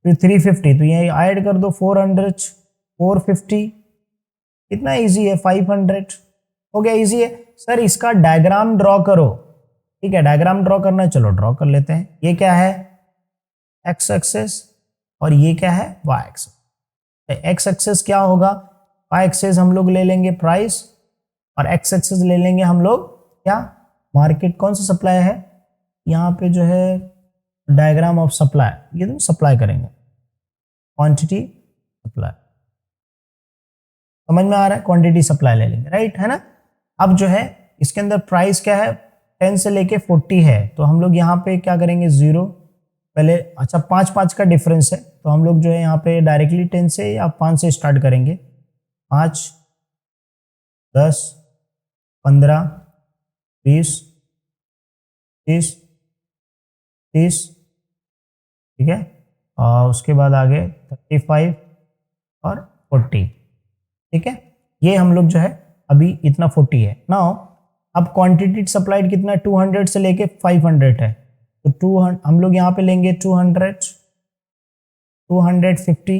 फिर 350, तो ये ऐड कर दो 400, 450, कितना इजी है, 500 हो गया, इजी है सर। इसका डायग्राम ड्रॉ करो, ठीक है, डायग्राम ड्रॉ करना है, चलो ड्रॉ कर लेते हैं। ये क्या है, एक्स एक्सेस और ये क्या है, वाई एक्सेस। एक्स एक्सेस क्या होगा, वाई एक्सेस हम लोग ले लेंगे प्राइस और एक्स एक्सेस ले लेंगे हम लोग क्या, मार्केट। कौन सा सप्लाई है, यहाँ पे जो है डायग्राम ऑफ सप्लाई, ये तो सप्लाई करेंगे, क्वांटिटी सप्लाई, समझ में आ रहा है, क्वांटिटी सप्लाई ले लेंगे, राइट है ना। अब जो है इसके अंदर प्राइस क्या है, 10 से लेके 40 है, तो हम लोग यहाँ पे क्या करेंगे, 0 पहले, अच्छा 5 का डिफरेंस है, तो हम लोग जो है यहाँ पे डायरेक्टली 10 से या 5 से स्टार्ट करेंगे, 5, 10, 15, 20, 30, 30, ठीक है, और उसके बाद आगे 35 और 40, ठीक है। ये हम लोग जो है अभी इतना 40 है ना। अब क्वांटिटी सप्लाइड कितना है, 200 से लेके 500 है, तो 200 हम लोग यहाँ पे लेंगे 200, 250,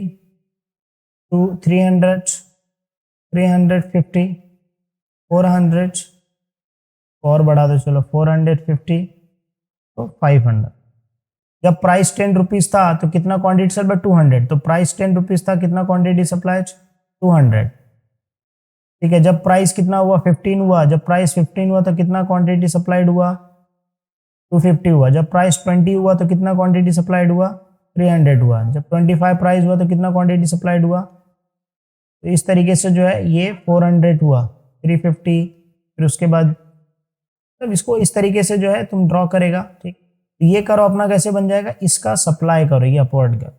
300, 350, 400 और बढ़ा दो, चलो 450, तो 500। जब प्राइस 10 रुपीज था तो कितना क्वांटिटी सप्लाई, 200, तो प्राइस 10 रुपीज था, कितना क्वांटिटी सप्लाई, 200, ठीक है। जब प्राइस कितना हुआ, 15 हुआ, जब प्राइस 15 हुआ तो कितना क्वांटिटी सप्लाइड हुआ, 250 हुआ। जब प्राइस 20 हुआ तो कितना क्वांटिटी सप्लाइड हुआ, 300 हुआ। जब 25 प्राइस हुआ तो कितना क्वांटिटी सप्लाइड हुआ, तो इस तरीके से जो है ये 400 हुआ, 350, फिर उसके बाद तब इसको इस तरीके से जो है तुम ड्रॉ करेगा, ठीक। ये करो अपना, कैसे बन जाएगा, इसका सप्लाई करो, ये अपवर्ड कर।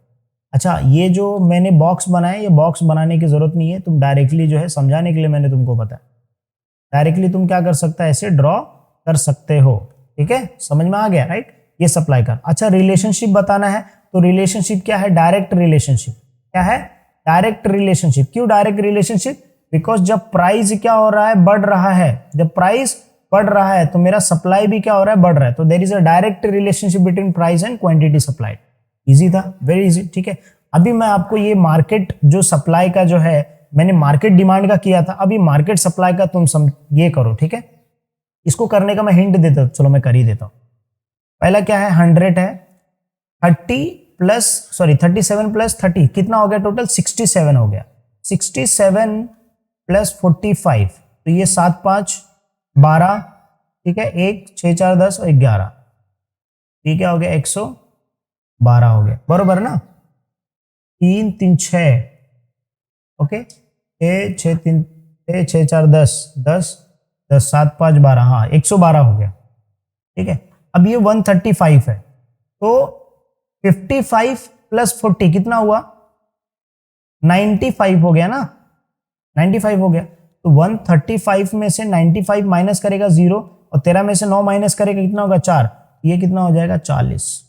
अच्छा, ये जो मैंने बॉक्स बनाया, ये बॉक्स बनाने की जरूरत नहीं है, तुम डायरेक्टली जो है समझाने के लिए मैंने तुमको बताया, डायरेक्टली तुम क्या कर सकता है, ऐसे ड्रॉ कर सकते हो, ठीक है, समझ में आ गया, राइट। ये सप्लाई कर। अच्छा, रिलेशनशिप बताना है, तो रिलेशनशिप क्या है, डायरेक्ट रिलेशनशिप। क्या है, डायरेक्ट रिलेशनशिप। क्यों डायरेक्ट रिलेशनशिप, बिकॉज जब प्राइस क्या हो रहा है, बढ़ रहा है, जब प्राइस बढ़ रहा है तो मेरा सप्लाई भी क्या हो रहा है, बढ़ रहा है, तो there is a direct relationship between price and quantity supplied. Easy था, वेरी इजी, ठीक है। अभी मैं आपको ये मार्केट जो सप्लाई का जो है, मैंने मार्केट डिमांड का किया था, अभी मार्केट सप्लाई का तुम ये करो, ठीक है। इसको करने का मैं हिंट देता हूं, चलो मैं कर ही देता हूं। पहला क्या है, 100 है, 37 प्लस 30 कितना हो गया, टोटल 67 हो गया। 67 प्लस 45, तो ये 7, 5, 12, ठीक है, 1, 6, 4, 10 और 11, ठीक है, हो गया 112 हो गया, बरोबर ना। 3, 3, 6, ओके, 6, 6, 3, 6, 6, 4, 10, 10, 10, 7, 5, 12, हाँ 112 हो गया, ठीक है। अब ये 135 है, तो 55 प्लस 40 कितना हुआ, 95 हो गया ना, 95 हो गया। तो 135 में से 95 माइनस करेगा 0, और 13 में से 9 माइनस करेगा कितना होगा, 4, ये कितना हो जाएगा, 40।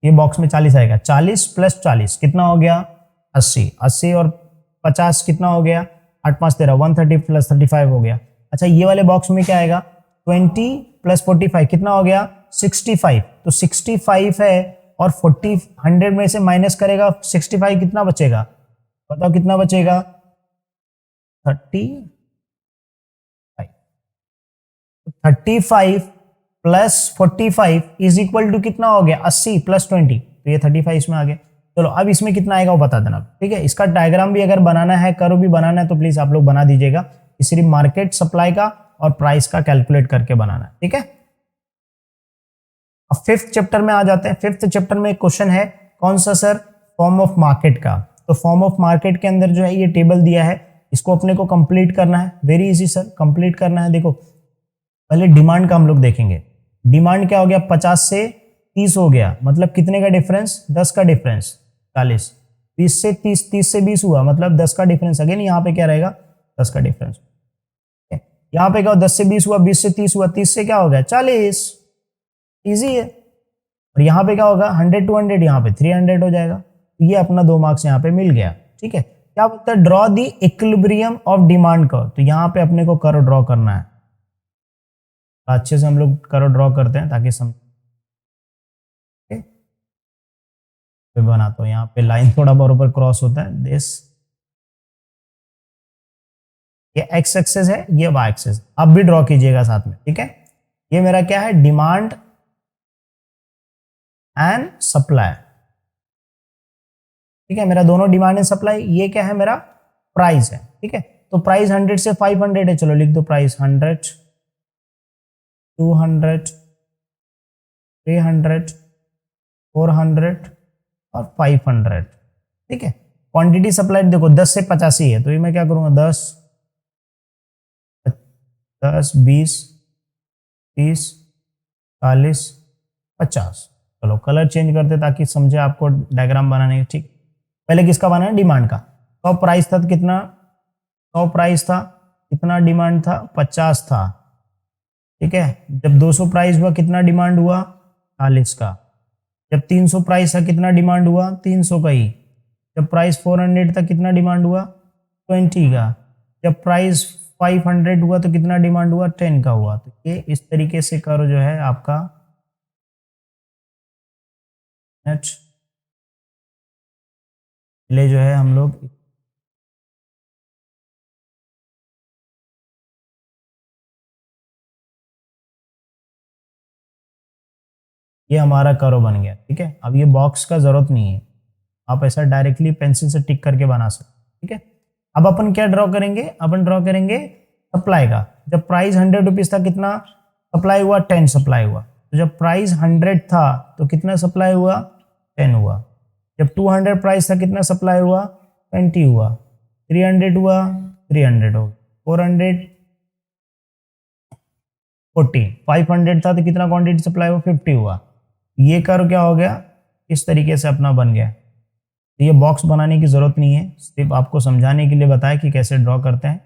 ये बॉक्स में 40 आएगा, 40 प्लस 40 कितना हो गया 80, 80 और 50 कितना हो गया 8 5 13, 130 प्लस 35 हो गया। अच्छा ये वाले बॉक्स में क्या आएगा 20 प्लस 45 कितना हो गया 65, तो 65 है और 40 100 में से माइनस करेगा 65 कितना बचेगा, बताओ कितना बचेगा 35, 35 प्लस 45 इज इक्वल टू कितना हो गया 80 प्लस 20, तो ये 35 इसमें आ गया। चलो अब इसमें कितना आएगा वो बता देना, ठीक है। इसका डायग्राम भी अगर बनाना है, कर्व भी बनाना है तो प्लीज आप लोग बना दीजिएगा। सिर्फ मार्केट सप्लाई का और प्राइस का कैलकुलेट करके बनाना है, ठीक है। अब फिफ्थ चैप्टर में आ जाते हैं। फिफ्थ चैप्टर में एक क्वेश्चन है, कौन सा सर, फॉर्म ऑफ मार्केट का। तो फॉर्म ऑफ मार्केट के अंदर जो है ये टेबल दिया है, इसको अपने को कंप्लीट करना है। वेरी इजी सर, कंप्लीट करना है। देखो पहले डिमांड का हम लोग देखेंगे। डिमांड क्या हो गया 50 से 30 हो गया, मतलब कितने का डिफरेंस 10 का डिफरेंस 40, 20 से 30, 30 से 20 हुआ मतलब 10 का डिफरेंस। अगेन यहाँ पे क्या रहेगा 10 का डिफरेंस। यहाँ पे क्या 10 से 20 हुआ, 20 से 30 हुआ, 30 से क्या हो गया 40, इजी है। और यहाँ पे क्या होगा 100 टू 100, यहाँ पे 300 हो जाएगा। ये अपना 2 मार्क्स यहाँ पे मिल गया, ठीक है। क्या बोलता है draw the equilibrium of demand curve. तो यहाँ पे अपने को कर्व ड्रॉ करना है, अच्छे से हम लोग कर्व ड्रॉ करते हैं ताकि समझ बनाता हूं। यहाँ पे लाइन थोड़ा बराबर क्रॉस होता है दिस, ये एक्स एक्सेस है, ये वाई एक्सेस। अब भी ड्रॉ कीजिएगा साथ में, ठीक है। ये मेरा क्या है डिमांड एंड सप्लाई, ठीक है। मेरा दोनों डिमांड एंड सप्लाई। ये क्या है मेरा प्राइस है, ठीक है। तो प्राइस 100 से 500 है, चलो लिख दो प्राइस 100, 200, 300, 400 और 500, ठीक है। क्वांटिटी सप्लाइड देखो 10 से 85 है, तो ये मैं क्या करूंगा 10, 20, 30, 40, 50। चलो कलर चेंज करते ताकि समझे आपको डायग्राम बनाने, ठीक। पहले किसका बनाना है डिमांड का। 100 प्राइस था तो कितना 100 प्राइस था, कितना डिमांड था 50 था, ठीक है। जब 200 प्राइस हुआ कितना डिमांड हुआ 40 का। जब 300 प्राइस था कितना डिमांड हुआ 300 का ही। जब प्राइस 400 था कितना डिमांड हुआ 20 का। जब प्राइस 500 हुआ तो कितना डिमांड हुआ 10 का हुआ। तो ये इस तरीके से करो जो है आपका नेट ले जो है हम लोग ये हमारा कर्व बन गया, ठीक है। अब ये बॉक्स का जरूरत नहीं है, आप ऐसा डायरेक्टली पेंसिल से टिक करके बना सकते, ठीक है। अब अपन क्या ड्रॉ करेंगे, अपन ड्रॉ करेंगे सप्लाई का। जब प्राइस 100 रुपीज था कितना सप्लाई हुआ 10 सप्लाई हुआ। तो जब प्राइस 100 था तो कितना सप्लाई हुआ 10 हुआ। जब 200 प्राइस था कितना सप्लाई हुआ 20 हुआ। 300 हुआ 300 हो गया। 400 40, 500 था तो कितना क्वांटिटी सप्लाई हुआ 50 हुआ। ये कर्व क्या हो गया इस तरीके से अपना बन गया। तो ये बॉक्स बनाने की जरूरत नहीं है, सिर्फ आपको समझाने के लिए बताया कि कैसे ड्रॉ करते हैं।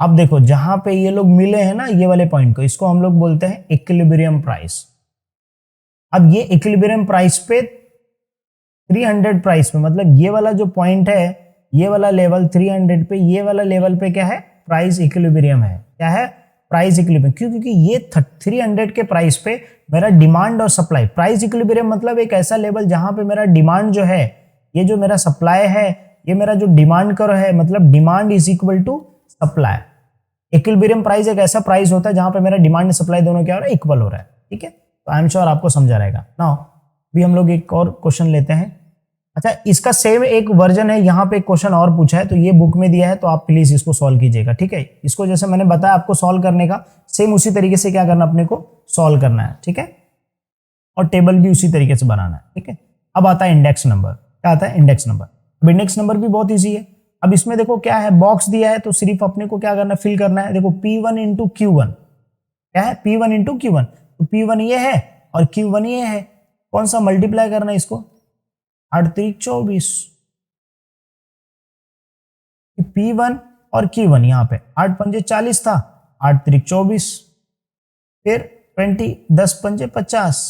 अब देखो जहां पे ये लोग मिले हैं ना ये वाले पॉइंट को, इसको हम लोग बोलते हैं इक्विलिब्रियम प्राइस। अब ये इक्विलिब्रियम प्राइस पे 300 प्राइस पे, मतलब ये वाला जो पॉइंट है ये वाला लेवल 300 पे, ये वाला लेवल पे क्या है प्राइस इक्विलिब्रियम है। क्या है प्राइस इक्विलिब्रियम। क्यों, क्योंकि ये 300 के प्राइस पे मेरा डिमांड और सप्लाई, प्राइस इक्विलिब्रियम मतलब एक ऐसा लेवल जहां पे मेरा डिमांड जो है, ये जो मेरा सप्लाई है, ये मेरा जो डिमांड कर है, मतलब demand is equal to supply. Equilibrium price एक ऐसा प्राइस होता है जहां पे मेरा डिमांड और सप्लाई दोनों क्या हो रहा है इक्वल हो रहा है, ठीक है। तो आई एम श्योर आपको समझा रहेगा। नाउ भी हम लोग एक और क्वेश्चन लेते हैं। अच्छा इसका सेम एक वर्जन है, यहाँ पे एक क्वेश्चन और पूछा है, तो ये बुक में दिया है, तो आप प्लीज इसको सॉल्व कीजिएगा, ठीक है। इसको जैसे मैंने बताया आपको सॉल्व करने का, सेम उसी तरीके से क्या करना अपने को सॉल्व करना है, ठीक है। और टेबल भी उसी तरीके से बनाना है, ठीक है। अब आता है इंडेक्स नंबर। क्या आता है इंडेक्स नंबर। अब इंडेक्स नंबर भी बहुत ईजी है। अब इसमें देखो क्या है बॉक्स दिया है, तो सिर्फ अपने को क्या करना है फिल करना है। देखो P1 इंटू Q1 क्या है P1 इंटू Q1, तो P1 ये है और Q1 ये है। कौन सा मल्टीप्लाई करना है इसको 8 3 24। P1 और Q1 यहाँ पे 8 पंजे 40 था, 8 3 24, फिर 20 10 पंजे 50,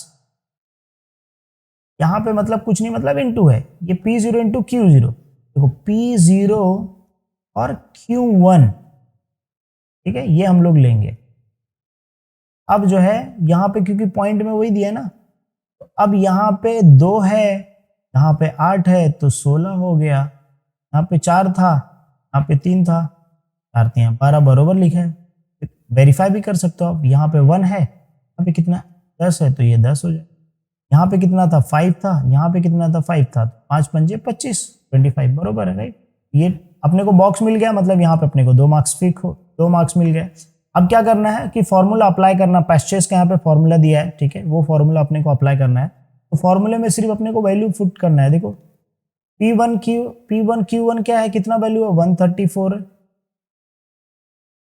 यहाँ पे मतलब कुछ नहीं, मतलब इनटू है, ये P0 इंटू Q0, देखो P0 और Q1, ठीक है, ये हम लोग लेंगे। अब जो है यहाँ पे क्योंकि पॉइंट में वही दिया है ना, तो अब यहाँ पे 2 है, यहाँ पे 8 है तो 16 हो गया, यहाँ पे 4 था, यहाँ पे 3 था, 4 3 12 बरोबर लिखा है। वेरीफाई भी कर सकते हो आप, यहाँ पे 1 है, यहाँ पे कितना 10 है तो ये 10 हो जाए। यहाँ पे कितना था 5 था, यहाँ पे कितना था 5 था, 5 पंजे 25, 25 बरोबर है राइट। ये अपने को बॉक्स मिल गया, मतलब यहाँ पे अपने को 2 मार्क्स फिक हो, 2 मार्क्स मिल गए। अब क्या करना है कि फॉर्मूला अप्लाई करना, पैस्चेस का यहाँ पे फॉर्मूला दिया है, ठीक है, वो फॉर्मूला अपने को अप्लाई करना है। तो फॉर्मूले में सिर्फ अपने को वैल्यू पुट करना है। देखो P1Q1 क्या है, कितना वैल्यू है 134 है,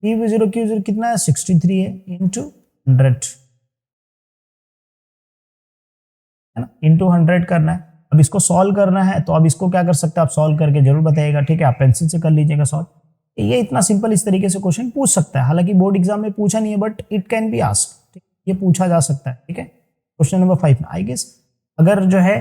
P0Q0 कितना है 63 है, इंटू 100 है ना, इंटू 100 करना है। अब इसको सॉल्व करना है, तो अब इसको क्या कर सकते हैं आप, सॉल्व करके जरूर बताइएगा, ठीक है, आप पेंसिल से कर लीजिएगा सॉल्व। ये इतना सिंपल इस तरीके से क्वेश्चन पूछ सकता है, हालांकि बोर्ड एग्जाम में पूछा नहीं है but it can be asked, ये पूछा जा सकता है, ठीक है। क्वेश्चन नंबर 5 में आई गेस अगर जो है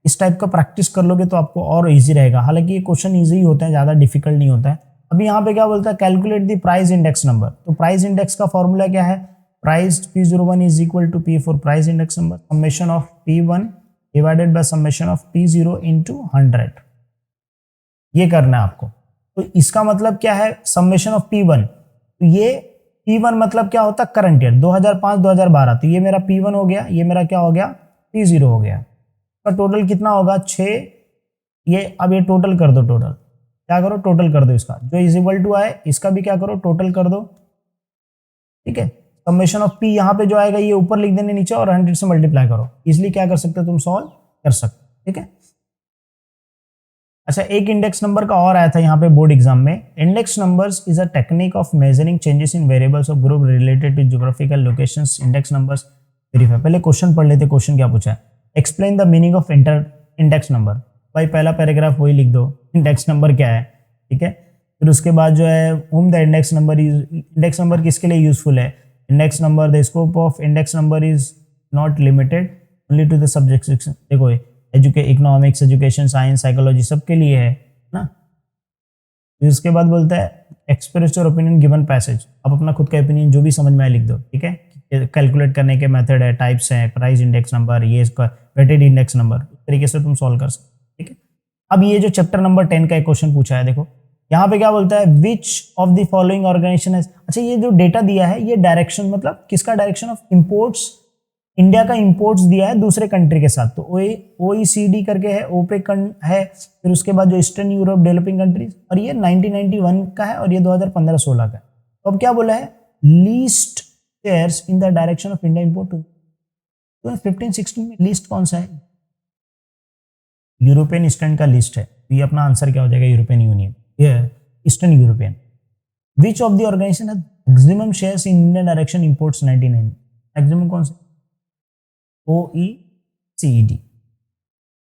इस टाइप का प्रैक्टिस कर लोगे तो आपको और इजी रहेगा, हालांकि ये क्वेश्चन इजी होते हैं, ज्यादा डिफिकल्ट नहीं होता है। अभी यहाँ पे क्या बोलता है, calculate the price index number. तो प्राइस इंडेक्स का फॉर्मूला क्या है, price P01 is equal to P4 price index number, summation of P1 divided by summation of P0 into 100, ये करना है आपको। तो इसका मतलब क्या है, समेशन ऑफ P1, तो ये P1 मतलब क्या होता है करंट ईयर 2005-2012, तो ये मेरा P1 हो गया, ये मेरा क्या हो गया P0 हो गया। तो टोटल कितना होगा 6, ये अब ये टोटल कर दो, टोटल क्या करो टोटल कर दो, इसका जो इज इक्वल टू आए इसका भी क्या करो टोटल कर दो, ठीक है। समेशन ऑफ P यहाँ पे जो आएगा ये ऊपर लिख देने नीचे और 100 से मल्टीप्लाई करो, इसलिए क्या कर सकते हो तुम सॉल्व कर सकते हो, ठीक है। अच्छा, एक इंडेक्स नंबर का और आया था यहाँ पे बोर्ड एग्जाम में। Index numbers is a technique of measuring changes in variables of group related to geographical locations. Index numbers verify, पहले क्वेश्चन पढ़ लेते, क्वेश्चन क्या पूछा है, explain the meaning of index number. भाई पहला पैराग्राफ वही लिख दो, इंडेक्स नंबर क्या है, ठीक है। फिर उसके बाद जो है home the index number is, index number किसके लिए यूजफुल है, index number the scope of index number is not limited only to the subject section. देखो इकोनॉमिक्स, एजुकेशन, साइंस, साइकोलॉजी सबके लिए है ना। फिर उसके बाद बोलता है express your opinion given passage, आप अपना खुद का ओपिनियन जो भी समझ में आए लिख दो, ठीक है। कैलकुलेट करने के मेथड है, टाइप्स हैं, प्राइस इंडेक्स नंबर, ये इसका वेटेड इंडेक्स नंबर, इस तरीके से तुम सॉल्व कर सकते, ठीक है। अब ये जो चैप्टर नंबर 10 का एक क्वेश्चन पूछा है, देखो यहाँ पे क्या बोलता है, which of the following organization है। अच्छा, ये जो डेटा दिया है ये डायरेक्शन, मतलब किसका डायरेक्शन ऑफ इंपोर्ट्स, इंडिया का इंपोर्ट्स दिया है दूसरे कंट्री के साथ, तो OECD करके है, ओपेक है, फिर उसके बाद जो ईस्टर्न यूरोप डेवलपिंग कंट्रीज, और ये 1991 का है और ये 2015-16 का है। तो अब क्या बोला है, least shares in the direction of India import. तो 15-16 में लीस्ट कौन सा है, यूरोपियन ईस्टर्न का लिस्ट है, तो ये अपना आंसर क्या हो जाएगा, यूरोपियन यूनियन, ये Eastern European. Which of the organisation है maximum shares in Indian direction imports 99, maximum कौन सा, OECD।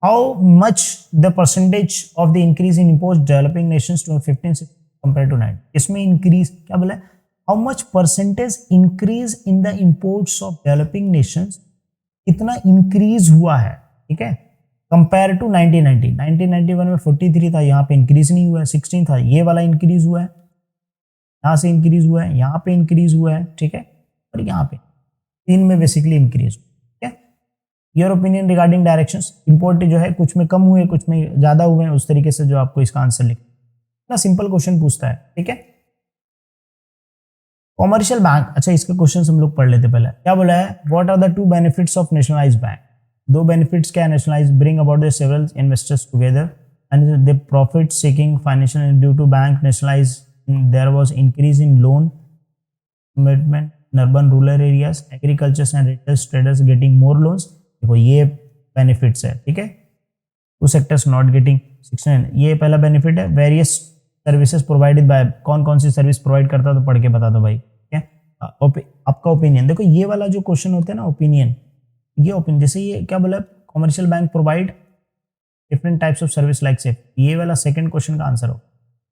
How much the percentage of the increase in imports developing nations to 15 compared to 9? इसमें increase क्या बोला है, how much percentage increase in the imports of developing nations, कितना increase हुआ है, ठीक है, कंपेयर टू 1990। 1991 में 43 था, यहाँ पे इंक्रीज नहीं हुआ है, 16 था, ये वाला इंक्रीज हुआ है, यहाँ से इंक्रीज हुआ है, यहाँ पे इंक्रीज हुआ है, ठीक है, और यहाँ पे 3 में बेसिकली इंक्रीज, ठीक है। Your opinion regarding directions, import जो है कुछ में कम हुए कुछ में ज्यादा हुए हैं, उस तरीके से जो आपको इसका आंसर लिखना, सिंपल क्वेश्चन पूछता है, ठीक है। कॉमर्शियल बैंक, अच्छा इसके क्वेश्चन हम लोग पढ़ लेते पहले। क्या बोला है, what are the 2 benefits of nationalized bank. 2 benefits क्या है, nationalize bring about the several investors together and the profit seeking financial due to bank nationalize there was increase in loan commitment in urban rural areas, agriculture and retail traders getting more loans. देखो ये बेनिफिट्स है, ठीक है। 2 सेक्टर्स नॉट गेटिंग 69, ये पहला बेनिफिट है। वेरियस सर्विसेज प्रोवाइडेड बाय, कौन कौन सी सर्विस प्रोवाइड करता है तो पढ़ के बता दो भाई, ठीक है। आपका ओपिनियन, देखो ये वाला जो क्वेश्चन होता है ना ओपिनियन, ये ओपिनियन, जैसे ये क्या बोला, commercial bank provide different types of service like से, ये वाला सेकंड क्वेश्चन का आंसर हो।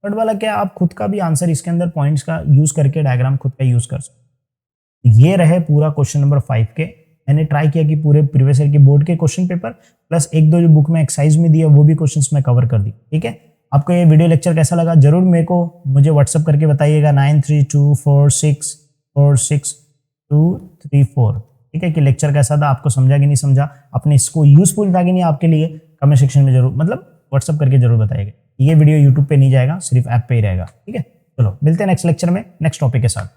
थर्ड वाला क्या, आप खुद का भी आंसर इसके अंदर पॉइंट्स का यूज करके डायग्राम खुद का यूज कर सकते। ये रहे पूरा क्वेश्चन नंबर 5 के मैंने ट्राई किया कि पूरे प्रीवियस ईयर के बोर्ड के क्वेश्चन पेपर प्लस एक दो जो बुक में एक्सरसाइज में दिया वो भी क्वेश्चंस मैं कवर कर दी। ठीक है, आपको ये वीडियो लेक्चर कैसा लगा जरूर मुझे व्हाट्सअप करके बताइएगा 9324646234। ठीक है, कि लेक्चर कैसा था, आपको समझा कि नहीं समझा, अपने इसको यूजफुल था कि नहीं आपके लिए, कमेंट सेक्शन में जरूर व्हाट्सअप करके जरूर बताइएगा। ये वीडियो यूट्यूब पे नहीं जाएगा, सिर्फ ऐप पे ही रहेगा। ठीक है, चलो मिलते हैं नेक्स्ट लेक्चर में नेक्स्ट टॉपिक के साथ।